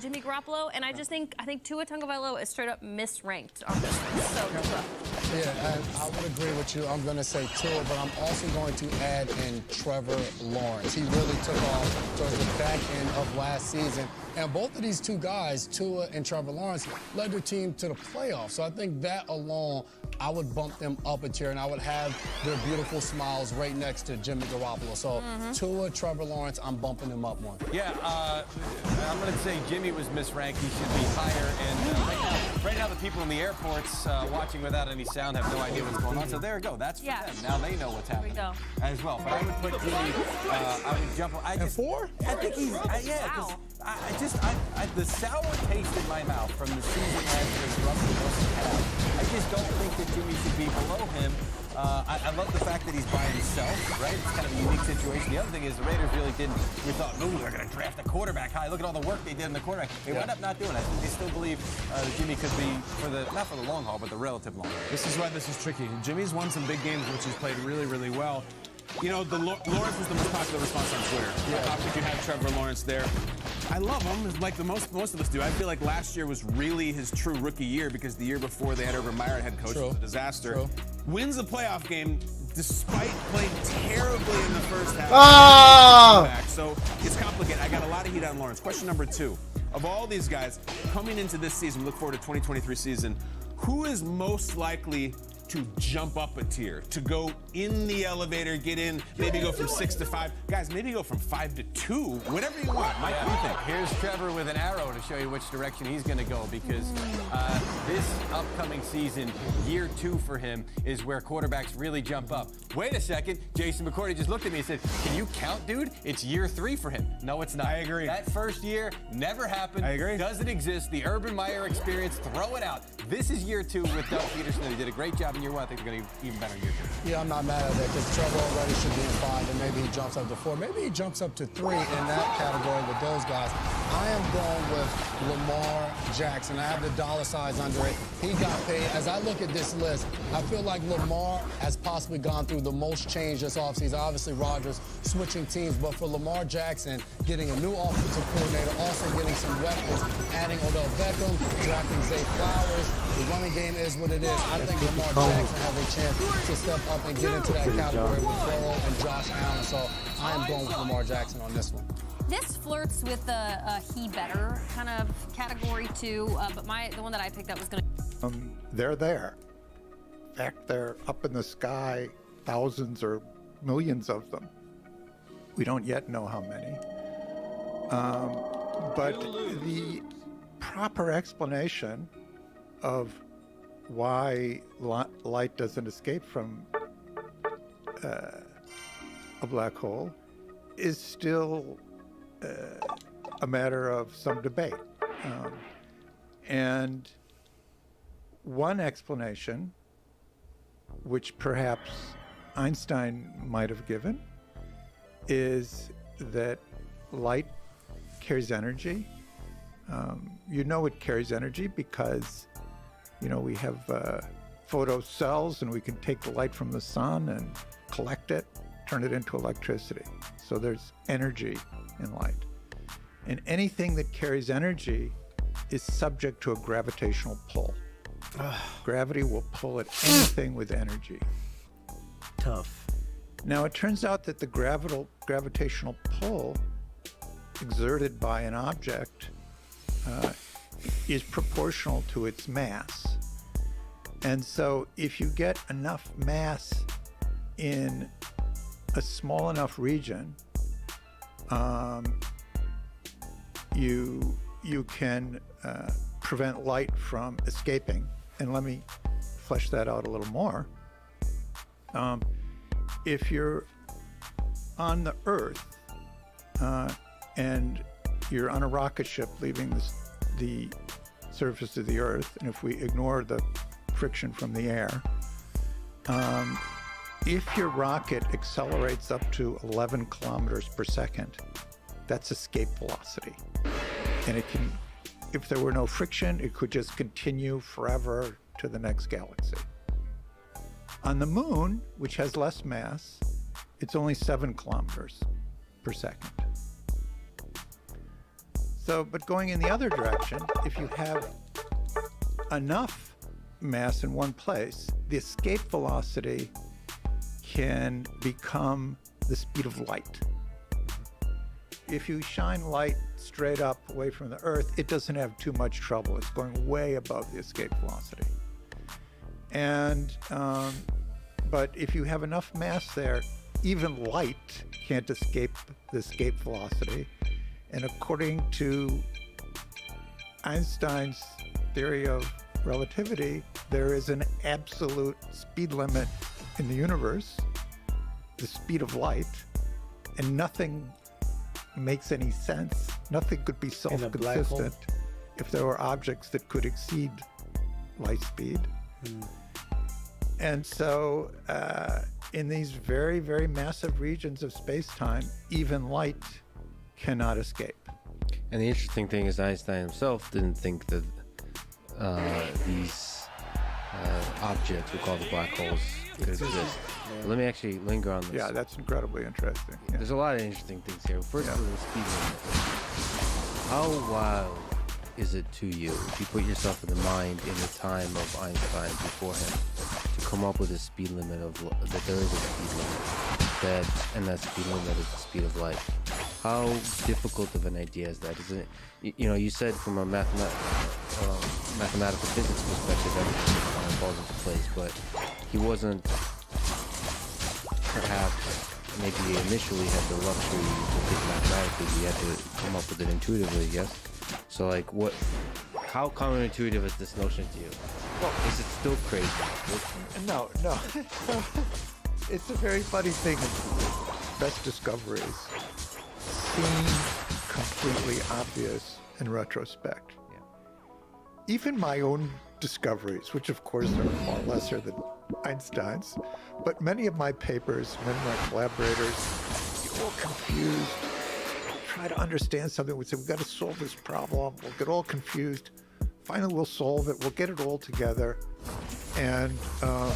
S19: Jimmy Garoppolo, and I think Tua Tagovailoa is straight up misranked on this one. So Tua.
S20: Yeah, I would agree with you. I'm going to say Tua, but I'm also going to add in Trevor Lawrence. He really took off towards the back end of last season. And both of these two guys, Tua and Trevor Lawrence, led their team to the playoffs. So I think that alone, I would bump them up a tier, and I would have their beautiful smiles right next to Jimmy Garoppolo. So Tua, Trevor Lawrence, I'm bumping them up one.
S13: Yeah, I'm going to say Jimmy was misranked. He should be higher. And right now the people in the airports watching without any sound have no idea what's going on. So there we go. That's for them. Now they know what's happening as well. But I would put Jimmy, I would jump.
S20: At 4?
S13: I think he's, because the sour taste in my mouth from the season last year that Russell Wilson had, I just don't think that Jimmy should be below him. I love the fact that he's by himself, right? It's kind of a unique situation. The other thing is the Raiders really didn't, we thought, ooh, they're going to draft a quarterback high. Look at all the work they did in the quarterback. They wound up not doing it. They still believe that Jimmy could be, not for the long haul, but the relative long haul.
S18: This is why this is tricky. Jimmy's won some big games, which he's played really, really well. You know, Lawrence was the most popular response on Twitter. How could you have Trevor Lawrence there? I love him, like most of us do. I feel like last year was really his true rookie year because the year before they had Urban Meyer head coach. It was a disaster. Wins a playoff game despite playing terribly in the first half.
S1: Oh!
S18: So it's complicated. I got a lot of heat on Lawrence. Question number 2. Of all these guys coming into this season, look forward to 2023 season, who is most likely to jump up a tier, to go in the elevator, get in, maybe go from 6 to 5. Guys, maybe go from 5 to 2, whatever you want. Mike, what do you think?
S21: Here's Trevor with an arrow to show you which direction he's going to go, because this upcoming season, year 2 for him, is where quarterbacks really jump up. Wait a second, Jason McCourty just looked at me and said, can you count, dude? It's year 3 for him. No, it's not.
S18: I agree.
S21: That first year never happened.
S18: I agree.
S21: Doesn't exist. The Urban Meyer experience, throw it out. This is year 2 with Doug Peterson. He did a great job in year 1. I think they're going to be even better in year 2.
S20: Yeah, I'm not mad at that because Trevor already should be in 5, and maybe he jumps up to 4. Maybe he jumps up to 3 in that category with those guys. I am going with Lamar Jackson. I have the dollar signs under it. He got paid. As I look at this list, I feel like Lamar has possibly gone through the most change this offseason. Obviously, Rodgers switching teams, but for Lamar Jackson, getting a new offensive coordinator, also getting some weapons, adding Odell Beckham, drafting Zay Flowers. The running game is what it is. I think Lamar Jackson has a chance to step up and get into that category with Burrow and Josh Allen. So I am going with Lamar Jackson on this one.
S19: This flirts with the he better kind of category too, but the one that I picked up was going to.
S22: They're there. In fact, they're up in the sky, thousands or millions of them. We don't yet know how many. But the proper explanation of why light doesn't escape from a black hole is still a matter of some debate. And one explanation, which perhaps Einstein might have given, is that light carries energy. You know it carries energy because, you know, we have photocells and we can take the light from the sun and collect it, turn it into electricity. So there's energy in light. And anything that carries energy is subject to a gravitational pull. Gravity will pull at anything with energy.
S1: Tough.
S22: Now it turns out that the gravitational pull exerted by an object is proportional to its mass. And so if you get enough mass in a small enough region, you can prevent light from escaping. And let me flesh that out a little more. If you're on the Earth and you're on a rocket ship leaving the surface of the Earth, and if we ignore the friction from the air, if your rocket accelerates up to 11 kilometers per second, that's escape velocity. And it can, if there were no friction, it could just continue forever to the next galaxy. On the moon, which has less mass, it's only 7 kilometers per second. So, but going in the other direction, if you have enough mass in one place, the escape velocity can become the speed of light. If you shine light straight up away from the Earth, it doesn't have too much trouble. It's going way above the escape velocity. And, but if you have enough mass there, even light can't escape the escape velocity. And according to Einstein's theory of relativity, there is an absolute speed limit in the universe, the speed of light, and nothing makes any sense. Nothing could be self-consistent if there were objects that could exceed light speed. And so in these very, very massive regions of space-time, even light cannot escape.
S23: And the interesting thing is Einstein himself didn't think that these objects we call the black holes could exist. Let me actually linger on this.
S22: Yeah, that's incredibly interesting. Yeah.
S23: There's a lot of interesting things here. First of all, the speed limit. How wild is it to you, if you put yourself in the mind in the time of Einstein before him, to come up with a speed limit of that there is a speed limit, and that speed limit is the speed of light? How difficult of an idea is that? Isn't it? You know, you said from a mathematical physics perspective, everything falls into place, but he wasn't perhaps maybe initially had the luxury to think mathematically. He had to come up with it intuitively. Yes. So like, how counterintuitive is this notion to you? Well, is it still crazy?
S22: No. It's a very funny thing. Best discoveries seem completely obvious in retrospect. Even my own discoveries, which of course are far lesser than Einstein's, but many of my papers, many of my collaborators, you're all confused. Try to understand something. We say, we've got to solve this problem. We'll get all confused. Finally, we'll solve it. We'll get it all together. And then all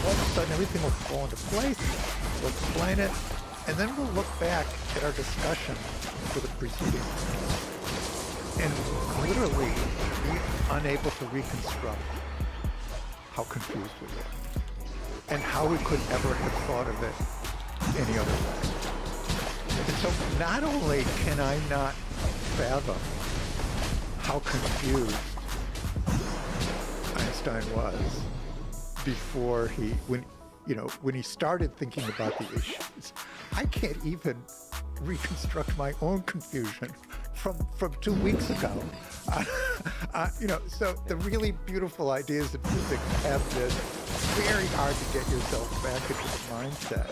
S22: of a sudden, everything will fall into place. We'll explain it. And then we'll look back at our discussion for the preceding. And literally be unable to reconstruct how confused we were. And how we could ever have thought of it any other way. And so not only can I not fathom how confused Einstein was before when he started thinking about the issues, I can't even reconstruct my own confusion from 2 weeks ago. So the really beautiful ideas of physics have this very hard to get yourself back into the mindset.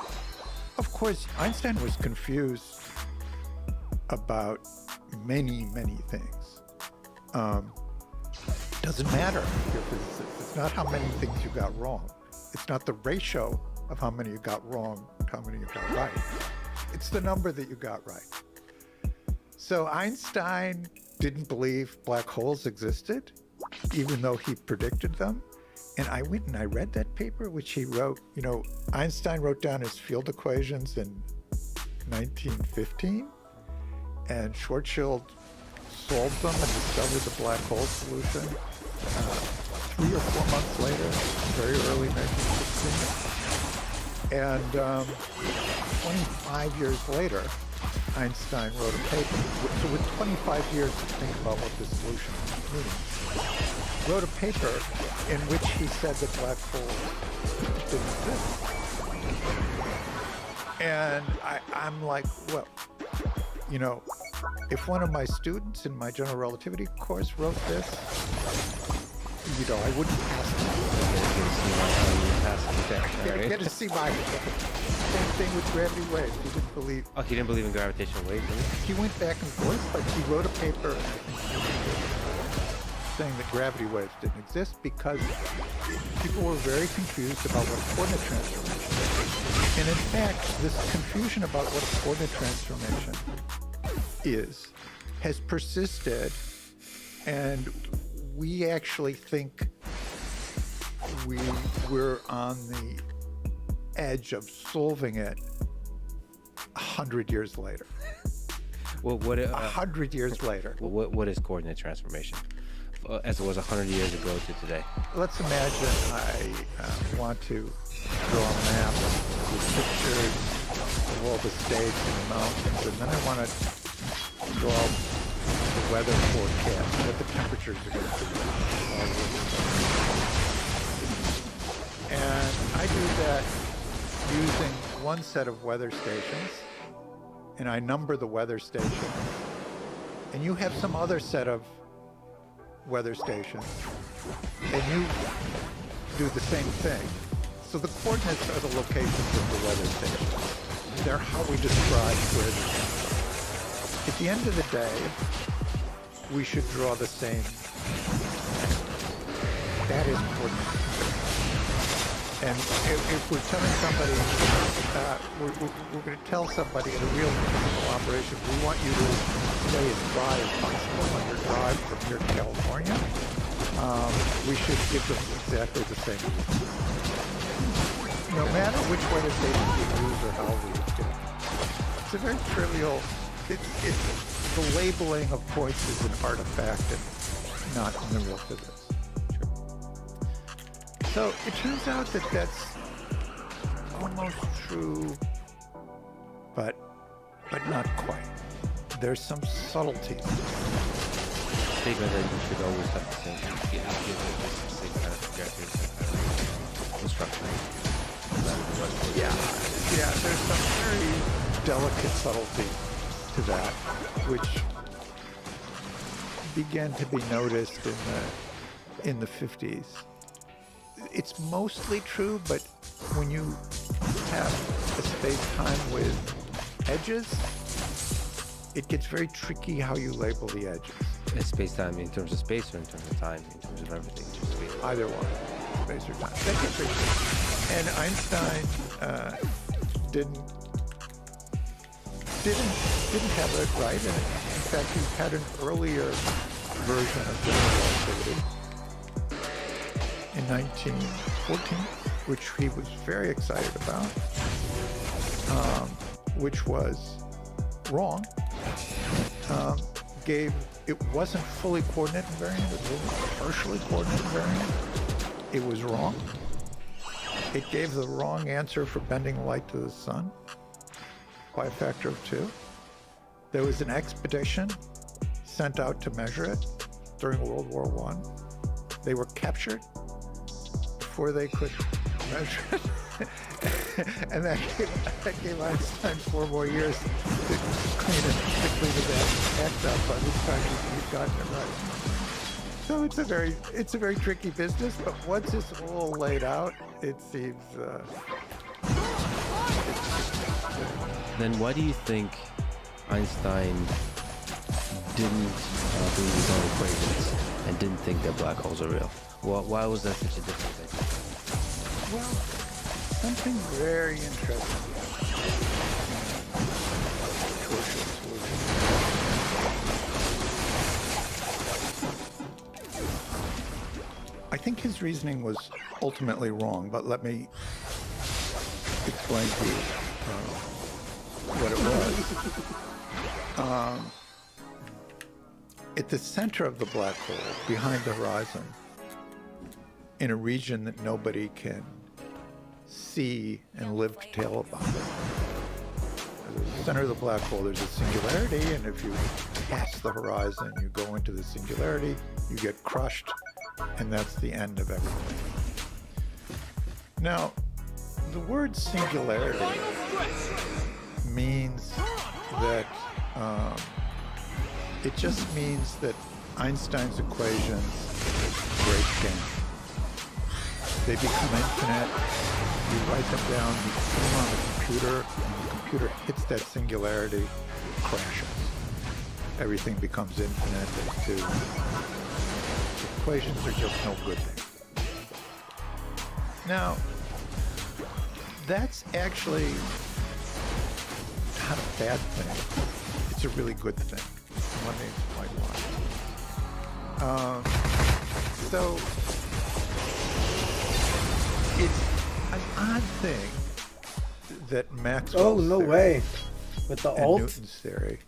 S22: Of course, Einstein was confused about many, many things. Doesn't matter if you're a physicist. It's not how many things you got wrong. It's not the ratio of how many you got wrong and how many you got right. It's the number that you got right. So Einstein didn't believe black holes existed, even though he predicted them. And I went and I read that paper, which he wrote. Einstein wrote down his field equations in 1915, and Schwarzschild solved them and discovered the black hole solution 3 or 4 months later, very early 1916. And 25 years later, Einstein wrote a paper. So with 25 years to think about what the solution means, wrote a paper in which he said that black holes didn't exist. And I'm like, well, if one of my students in my general relativity course wrote this, I wouldn't pass it. Get to see my same thing with gravity waves. He didn't believe.
S23: Oh, he didn't believe in gravitational waves, did
S22: he? He went back and forth, but he wrote a paper saying that gravity waves didn't exist because people were very confused about what a coordinate transformation is. And in fact, this confusion about what a coordinate transformation has persisted, and we actually think we're on the edge of solving it 100 years later.
S23: Well,
S22: 100 years later.
S23: What is coordinate transformation as it was 100 years ago to today?
S22: Let's imagine I want to draw a map with pictures of all the states and the mountains, and then I want to draw the weather forecast, what the temperatures are going to be. And I do that using one set of weather stations, and I number the weather stations. And you have some other set of weather stations, and you do the same thing. So the coordinates are the locations of the weather stations. They're how we describe where they are. At the end of the day, we should draw the same. That is coordinate. And if we're telling somebody, we're going to tell somebody in a real physical operation, we want you to stay as dry as possible on your drive from here to California, we should give them exactly the same. No matter which weather station we use or how we use it. It's a very trivial the labeling of points is an artifact and not in the real physics. So it turns out that that's almost true, but not quite. There's some subtleties.
S23: Statement that you should always have the same, give it the same kind of objectives and kind of instruction.
S22: Yeah, there's some very delicate subtlety to that, which began to be noticed in the 50s. It's mostly true, but when you have a space-time with edges, it gets very tricky how you label the edges.
S23: Is space-time in terms of space or in terms of time, in terms of everything? Just
S22: either one, space or time. That gets tricky. And Einstein didn't have it right, and in fact he had an earlier version of general relativity in 1914, which he was very excited about, which was wrong. It wasn't fully coordinate invariant, it was partially coordinate invariant. It was wrong. It gave the wrong answer for bending light to the sun by a factor of 2. There was an expedition sent out to measure it during World War I. They were captured before they could measure it. And that gave Einstein 4 more years to clean his act up by the time he'd gotten it right. So it's a very tricky business, but once it's all laid out, it seems.
S23: Then why do you think Einstein didn't do his own equations and didn't think that black holes are real? Well, why was that such a different thing?
S22: Well, something very interesting. I think his reasoning was ultimately wrong, but let me explain to you what it was. At the center of the black hole, behind the horizon, in a region that nobody can see and live to tell about it. At the center of the black hole, there's a singularity, and if you pass the horizon, you go into the singularity, you get crushed, and that's the end of everything. Now, the word singularity means that it just means that Einstein's equations break down. They become infinite. You write them down, you put them on the computer, and the computer hits that singularity, it crashes. Everything becomes infinite. The equations are just no good there. Now, that's actually not a bad thing. It's a really good thing. Let me explain why. So, it's an odd thing that Maxwell's theory
S1: with the
S22: and
S1: alt
S22: Newton's theory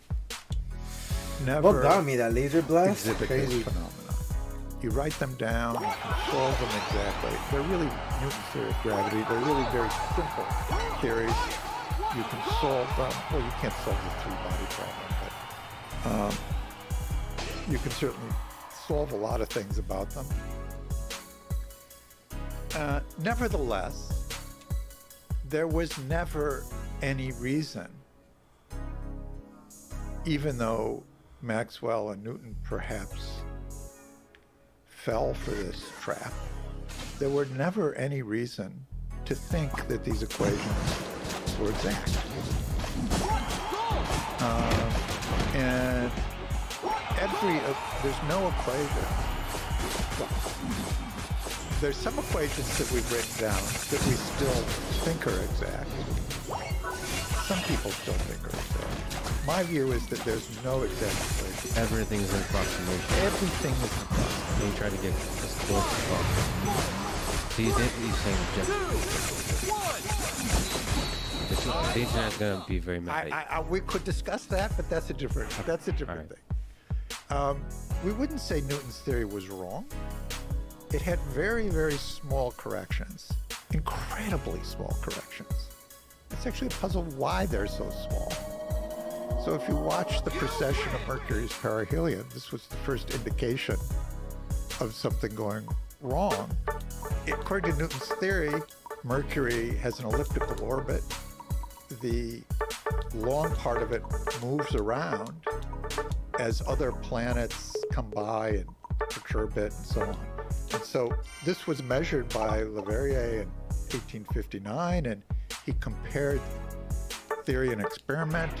S22: never
S1: what got me that laser blast?
S22: exhibit
S1: Crazy.
S22: this phenomenon. You write them down, you can solve them exactly. They're really Newton's theory of gravity. They're really very simple theories. You can solve them. Well, you can't solve the three-body problem, but you can certainly solve a lot of things about them. Nevertheless, there was never any reason, even though Maxwell and Newton perhaps fell for this trap, there were never any reason to think that these equations were exact. And there's no equation. Well, there's some equations that we've written down that we still think are exact. Some people still think are exact. My view is that there's no exact equation.
S23: Everything is an approximation.
S22: Everything is an approximation.
S23: You try to get as close as possible. So you think you're saying objective. The internet's gonna be very mad.
S22: We could discuss that, but that's a different thing. We wouldn't say Newton's theory was wrong. It had very, very small corrections, incredibly small corrections. It's actually a puzzle why they're so small. So if you watch the precession of Mercury's perihelion, this was the first indication of something going wrong. According to Newton's theory, Mercury has an elliptical orbit. The long part of it moves around as other planets come by and perturb it and so on. And so this was measured by Leverrier in 1859, and he compared theory and experiment,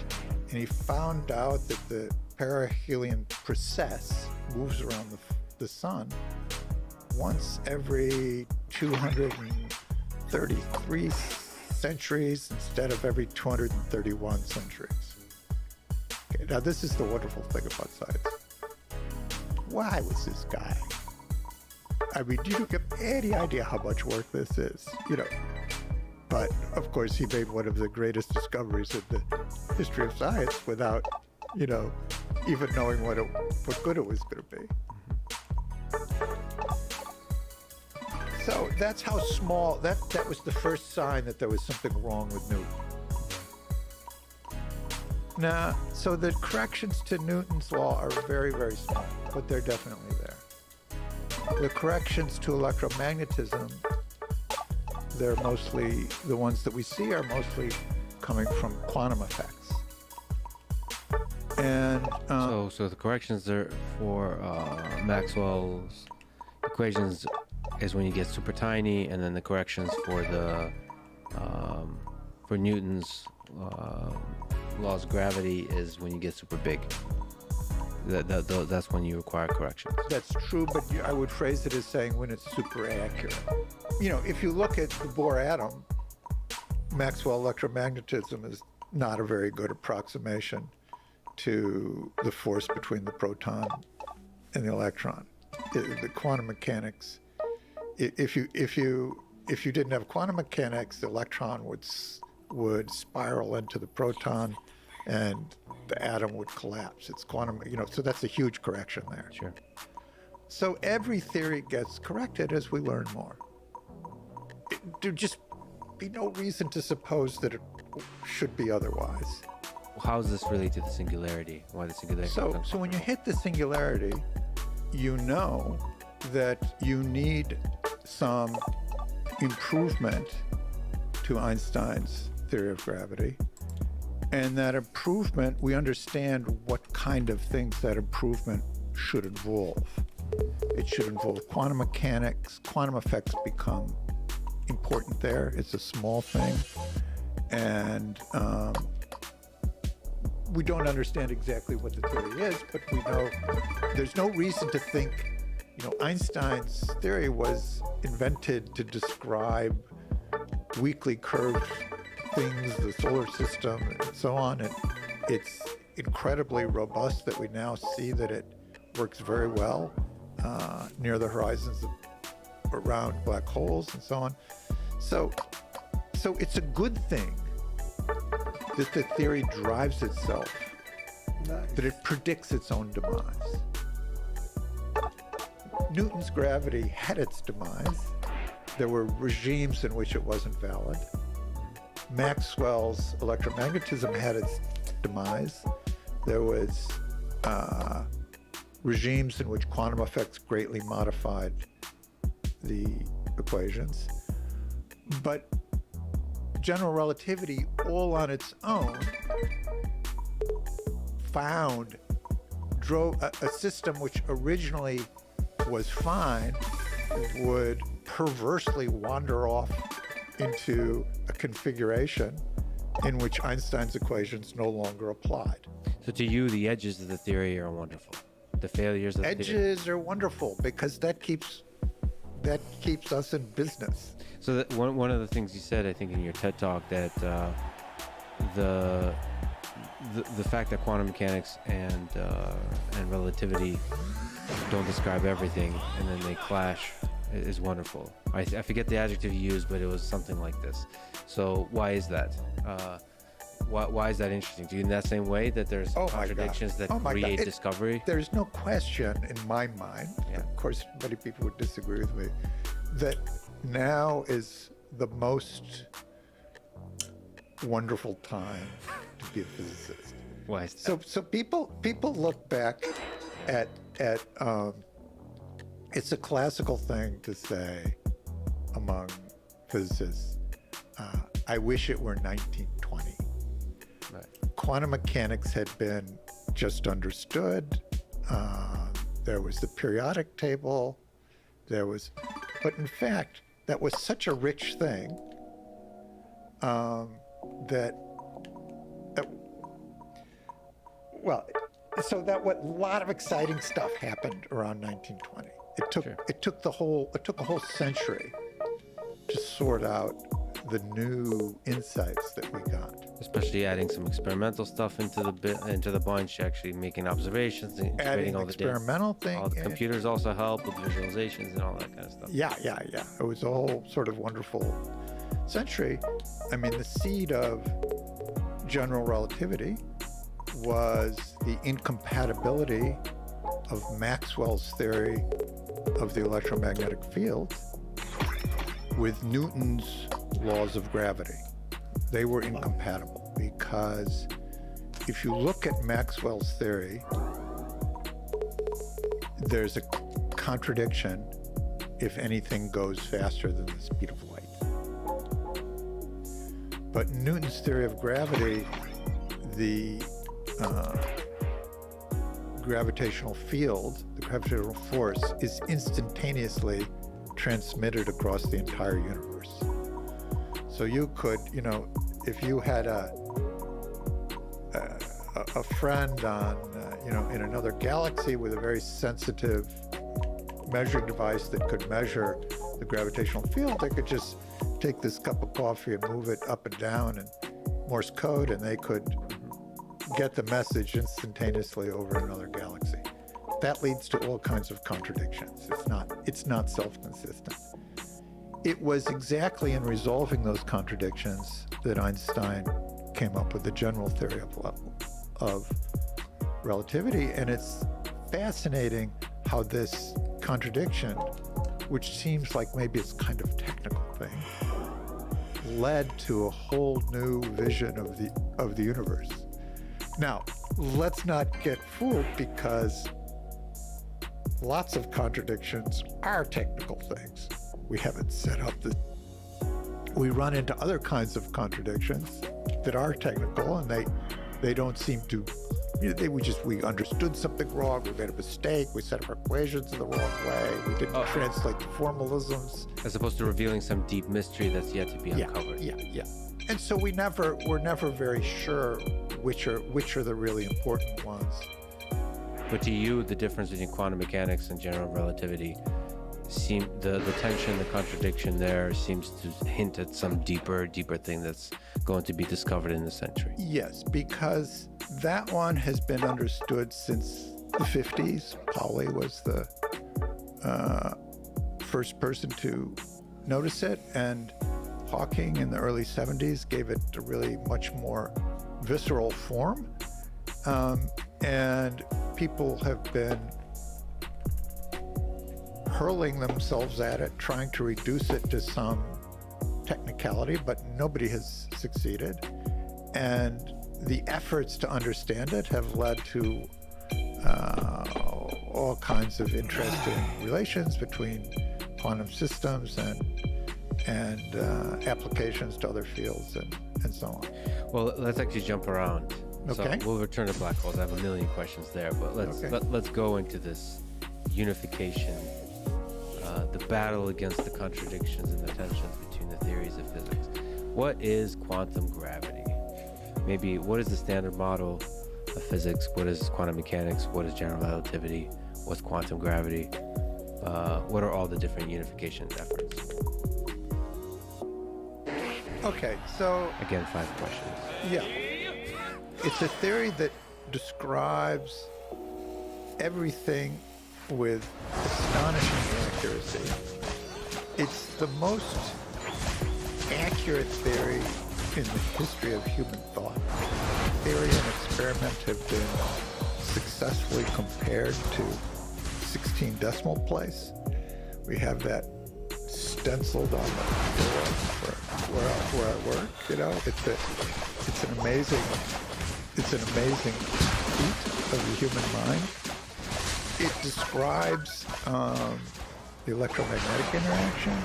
S22: and he found out that the perihelion precess moves around the sun once every 233 centuries instead of every 231 centuries. Okay, now this is the wonderful thing about science. Why was this guy? I mean, you don't get any idea how much work this is, But of course, he made one of the greatest discoveries in the history of science without, even knowing what good it was going to be. So that's how small, that was the first sign that there was something wrong with Newton. Now, so the corrections to Newton's law are very, very small, but they're definitely there. The corrections to electromagnetism, they're mostly, the ones that we see are mostly coming from quantum effects. And
S23: so the corrections are for Maxwell's equations is when you get super tiny, and then the corrections for the for Newton's laws of gravity is when you get super big. That's when you require corrections.
S22: That's true, but I would phrase it as saying when it's super accurate. If you look at the Bohr atom, Maxwell electromagnetism is not a very good approximation to the force between the proton and the electron. The quantum mechanics, if you didn't have quantum mechanics, the electron would spiral into the proton and the atom would collapse. It's quantum, so that's a huge correction there.
S23: Sure.
S22: So every theory gets corrected as we learn more. There'd just be no reason to suppose that it should be otherwise.
S23: How does this relate to the singularity? Why the singularity?
S22: So when you hit the singularity, you know that you need some improvement to Einstein's theory of gravity. And that improvement, we understand what kind of things that improvement should involve. It should involve quantum mechanics. Quantum effects become important there. It's a small thing. And we don't understand exactly what the theory is, but we know there's no reason to think, Einstein's theory was invented to describe weakly curved things, the solar system, and so on. And it's incredibly robust that we now see that it works very well near the horizons around black holes and so on. So it's a good thing that the theory drives itself, that it predicts its own demise. Newton's gravity had its demise. There were regimes in which it wasn't valid. Maxwell's electromagnetism had its demise. There was regimes in which quantum effects greatly modified the equations. But general relativity, all on its own, drove a system which originally was fine, would perversely wander off into a configuration in which Einstein's equations no longer applied.
S23: So to you, the edges of the theory are wonderful. The failures of the theory.
S22: Edges are wonderful because that keeps us in business.
S23: So one of the things you said, I think, in your TED Talk, that the fact that quantum mechanics and relativity don't describe everything, and then they clash is wonderful. I forget the adjective you used, but it was something like this. So why is that? Why is that interesting? Do you in that same way that there's contradictions that create discovery?
S22: There's no question in my mind, of course many people would disagree with me, that now is the most wonderful time to be a physicist.
S23: Why is that?
S22: So people look back at it's a classical thing to say among physicists, I wish it were 1920.
S23: Right.
S22: Quantum mechanics had been just understood. There was the periodic table. But in fact, that was such a rich thing that what a lot of exciting stuff happened around 1920. It took a whole century to sort out the new insights that we got.
S23: Especially adding some experimental stuff into the bunch, actually making observations and integrating all the
S22: experimental thing.
S23: All the computers also help with visualizations and all that kind of stuff.
S22: Yeah. It was a whole sort of wonderful century. I mean, the seed of general relativity was the incompatibility of Maxwell's theory of the electromagnetic field with Newton's laws of gravity. They were incompatible because if you look at Maxwell's theory, there's a contradiction if anything goes faster than the speed of light. But Newton's theory of gravity, the gravitational field, the gravitational force, is instantaneously transmitted across the entire universe. So you could, if you had a friend on, in another galaxy with a very sensitive measuring device that could measure the gravitational field, they could just take this cup of coffee and move it up and down in Morse code, and they could get the message instantaneously over another galaxy. That leads to all kinds of contradictions. It's not self-consistent. It was exactly in resolving those contradictions that Einstein came up with the general theory of relativity. And it's fascinating how this contradiction, which seems like maybe it's kind of technical thing, led to a whole new vision of the universe. Now, let's not get fooled, because lots of contradictions are technical things. We haven't set up we run into other kinds of contradictions that are technical, and they don't seem to, we understood something wrong, we made a mistake, we set up equations in the wrong way, we didn't translate the formalisms.
S23: As opposed to revealing some deep mystery that's yet to be uncovered.
S22: Yeah. And so we're never very sure which are the really important ones.
S23: But to you, the difference between quantum mechanics and general relativity, the tension, the contradiction there seems to hint at some deeper thing that's going to be discovered in the century.
S22: Yes, because that one has been understood since the 50s. Pauli was the first person to notice it, and Hawking in the early 70s gave it a really much more visceral form. And people have been hurling themselves at it, trying to reduce it to some technicality, but nobody has succeeded. And the efforts to understand it have led to all kinds of interesting relations between quantum systems and applications to other fields and so on.
S23: Well, let's actually jump around.
S22: Okay.
S23: So we'll return to black holes. I have a million questions there, but let's go into this unification, the battle against the contradictions and the tensions between the theories of physics. What is quantum gravity? Maybe what is the standard model of physics? What is quantum mechanics? What is general relativity? What's quantum gravity? What are all the different unification efforts?
S22: Okay, so
S23: again, 5 questions.
S22: Yeah. It's a theory that describes everything with astonishing accuracy it's the most accurate theory in the history of human thought. Theory and experiment have been successfully compared to 16 decimal place. We have that stenciled on the door where I work. You know, it's an amazing feat of the human mind. It describes the electromagnetic interaction,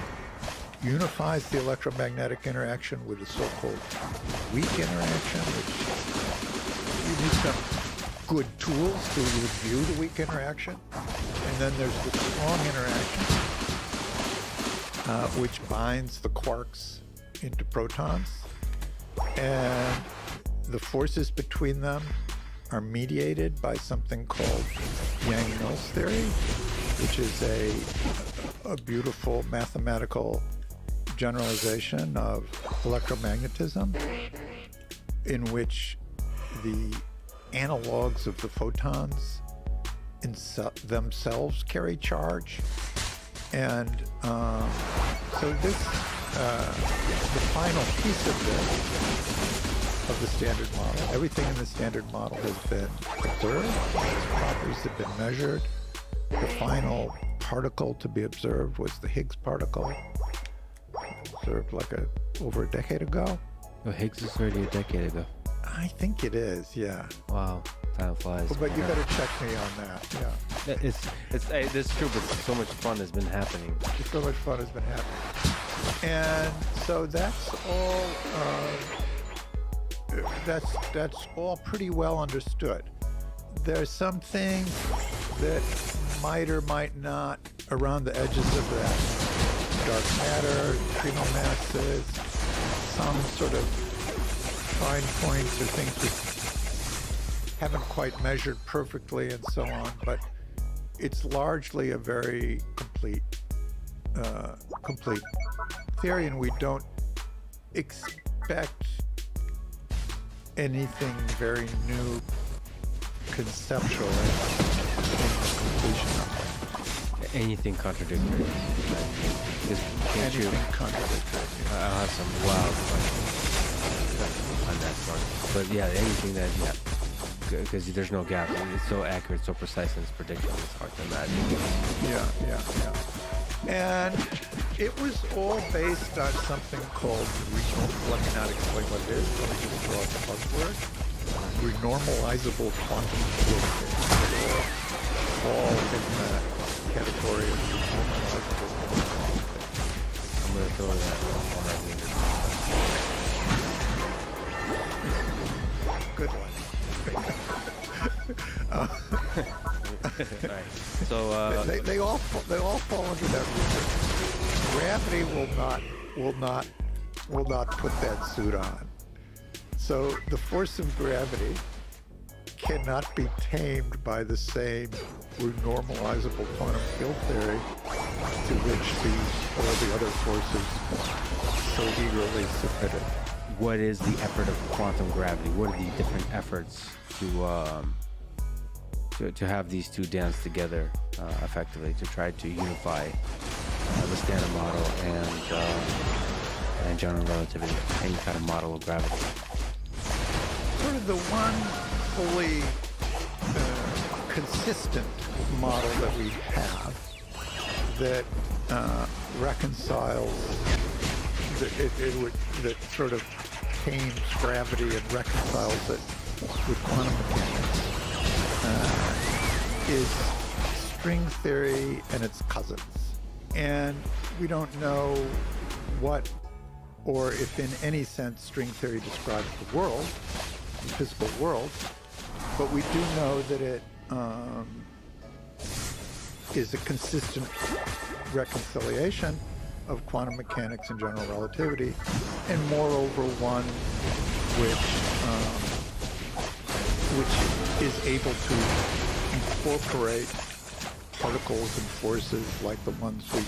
S22: unifies the electromagnetic interaction with the so-called weak interaction, which you need some good tools to review the weak interaction. And then there's the strong interaction, which binds the quarks into protons. And the forces between them are mediated by something called Yang-Mills theory, which is a beautiful mathematical generalization of electromagnetism, in which the analogs of the photons themselves carry charge. And so this, the final piece of this, of the Standard Model, everything in the Standard Model has been observed, its properties have been measured. The final particle to be observed was the Higgs particle, observed over a decade ago.
S23: Oh, Higgs is already a decade ago.
S22: I think it is, yeah.
S23: Wow, time flies.
S22: But you better check me on that, yeah.
S23: It's true, but so much fun has been happening.
S22: So much fun has been happening. And so that's all pretty well understood. There's some things that might or might not around the edges of that. Dark matter, neutrino masses, some sort of fine points or things we haven't quite measured perfectly and so on, but it's largely a very complete theory, and we don't expect anything very new conceptually in the completion of it.
S23: Anything contradictory.
S22: Anything contradictory.
S23: I'll have some wild questions on that front. But yeah, anything that, because there's no gap. It's so accurate, so precise in its prediction, it's hard to imagine.
S22: Yeah. And it was all based on something called, let me not explain what it is, let me just draw a buzzword, renormalizable quantum field theory. All in that category of renormalizable quantum field.
S23: I'm going to throw that on our
S22: Good one.
S23: Right. So
S22: they all fall under that rubric. Gravity will not put that suit on. So the force of gravity cannot be tamed by the same renormalizable quantum field theory to which all the other forces so eagerly submitted.
S23: What is the effort of quantum gravity? What are the different efforts to have these two dance together effectively, to try to unify the Standard Model and general relativity, any kind of model of gravity?
S22: Sort of the one fully consistent model that we have that reconciles, that sort of tames gravity and reconciles it with quantum mechanics is string theory and its cousins. And we don't know what, or if in any sense, string theory describes the world, the physical world, but we do know that it is a consistent reconciliation of quantum mechanics and general relativity, and moreover one which is able to incorporate particles and forces like the ones we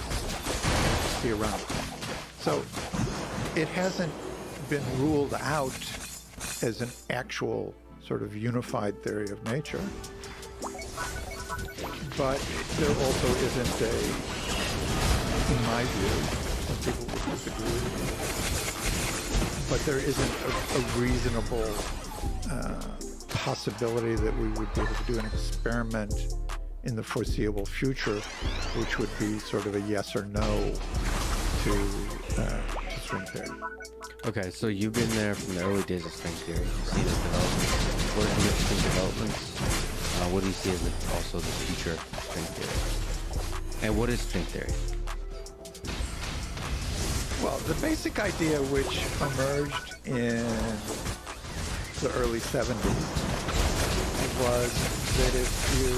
S22: see around. So it hasn't been ruled out as an actual sort of unified theory of nature, but there also isn't a in my view. Some people would disagree with me. But there isn't a reasonable possibility that we would be able to do an experiment in the foreseeable future, which would be sort of a yes or no to string theory.
S23: Okay, so you've been there from the early days of string theory. You've seen its development. What are the interesting developments? What do you see as also the future of string theory? And what is string theory?
S22: Well, the basic idea which emerged in the early 70s was that if you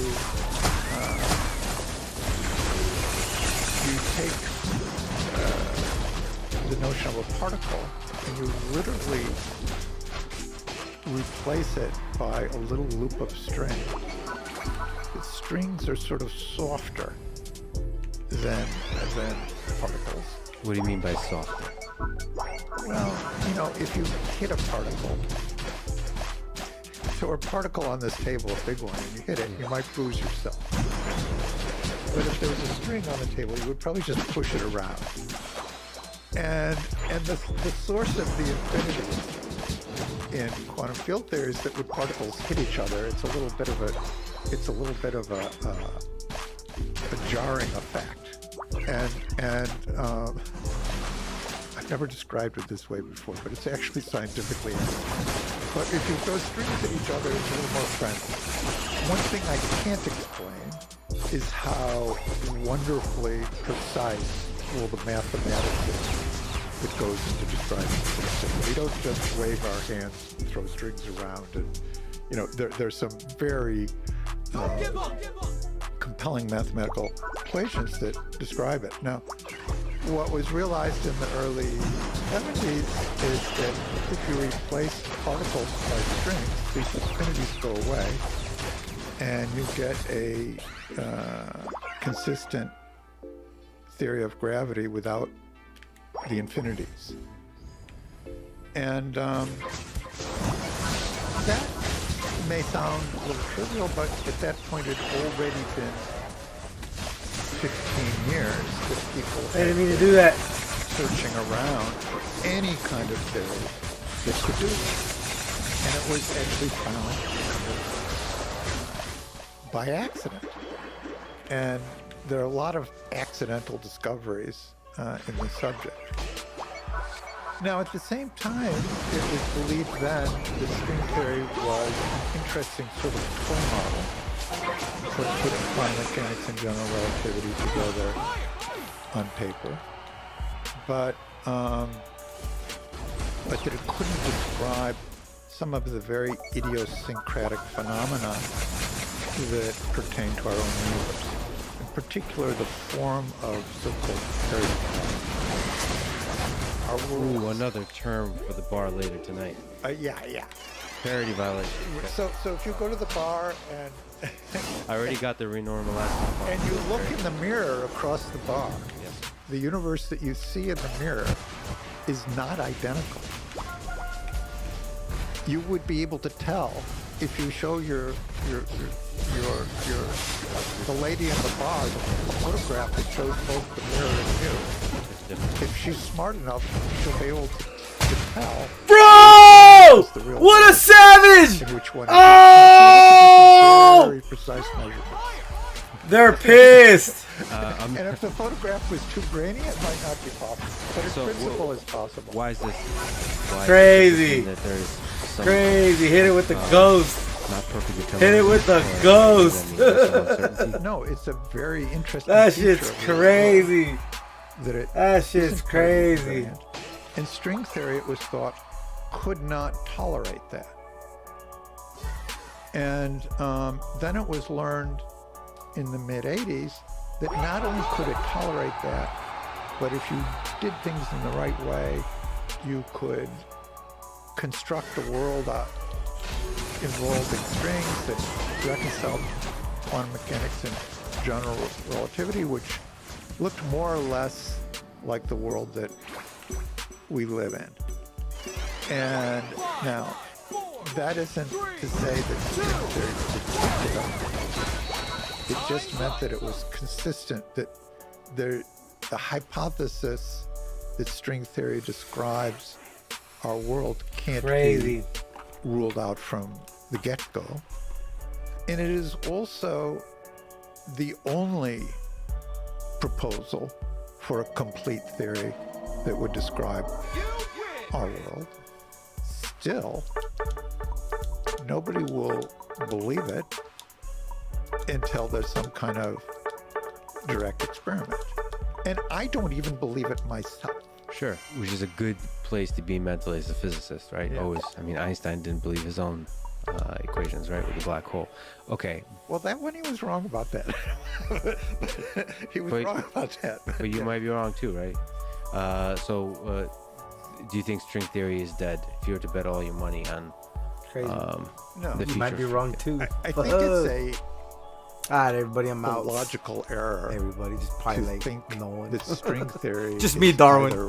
S22: take the notion of a particle and you literally replace it by a little loop of string, the strings are sort of softer than particles.
S23: What do you mean by softer?
S22: Well, if you hit a particle, so a particle on this table, a big one, and you hit it, you might bruise yourself. But if there was a string on the table, you would probably just push it around. And the source of the infinity in quantum field theory is that when particles hit each other, it's a little bit of a jarring effect. And I've never described it this way before, but it's actually scientifically accurate. But if you throw strings at each other, it's a little more friendly. One thing I can't explain is how wonderfully precise all the mathematics is that goes into describing strings. We don't just wave our hands and throw strings around, and there's some very compelling mathematical equations that describe it. Now, what was realized in the early 70s is that if you replace particles by strings, these affinities go away, and you get a consistent theory of gravity without the infinities. And that may sound a little trivial, but at that point it had already been 15 years that people
S1: I didn't mean to do that.
S22: Searching around for any kind of theory that could do it. And it was actually found by accident. And there are a lot of accidental discoveries in the subject. Now, at the same time, it was believed then that string theory was an interesting sort of toy model for putting quantum mechanics and general relativity together on paper, but that it couldn't describe some of the very idiosyncratic phenomena that pertain to our own universe. In particular, the form of so-called parity.
S23: Ooh, another term for the bar later tonight.
S22: Yeah.
S23: Parity violation.
S22: So if you go to the bar and
S23: I already got the renormalized.
S22: And you look in the mirror across the bar,
S23: yes.
S22: The universe that you see in the mirror is not identical. You would be able to tell if you show the lady in the bar the photograph that shows both the mirror and you. If she's smart enough, she'll be able to tell.
S1: Bro! What a savage!
S22: Which one
S1: oh!
S22: Very precise measurements.
S1: They're pissed.
S22: And if the photograph was too grainy, it might not be possible. But its principle is possible.
S23: Why is this?
S1: Crazy. Crazy. Hit it with the ghost.
S23: Not perfect.
S1: Hit it with the ghost.
S22: No, it's a very interesting.
S1: That shit's crazy.
S22: That
S1: shit's crazy.
S22: In string theory, it was thought could not tolerate that. And then it was learned in the mid-'80s that not only could it tolerate that, but if you did things in the right way, you could construct a world involving strings that reconciled quantum mechanics and general relativity, which looked more or less like the world that we live in. And now, that isn't to say that string theory was deductive. It just meant that it was consistent, that there the hypothesis that string theory describes our world can't
S1: Crazy.
S22: be ruled out from the get-go. And it is also the only proposal for a complete theory that would describe our world. Still, nobody will believe it until there's some kind of direct experiment. And I don't even believe it myself.
S23: Sure, which is a good place to be mentally as a physicist, right?
S22: Yeah.
S23: Always. I mean, Einstein didn't believe his own equations, right, with the black hole. Okay.
S22: Well, that one he was wrong about that. He was wrong about that.
S23: But you might be wrong too, right? So, do you think string theory is dead? If you were to bet all your money on
S1: Crazy.
S22: No.
S23: the
S1: You
S23: future
S1: might be
S23: of
S1: wrong
S23: string
S1: too.
S22: I think it's
S1: All right, everybody, I'm
S22: a
S1: out.
S22: logical error.
S1: Everybody, just probably
S22: to
S1: like
S22: think
S1: no one.
S22: that string theory
S1: Just
S22: is
S1: me, Darwin.
S22: either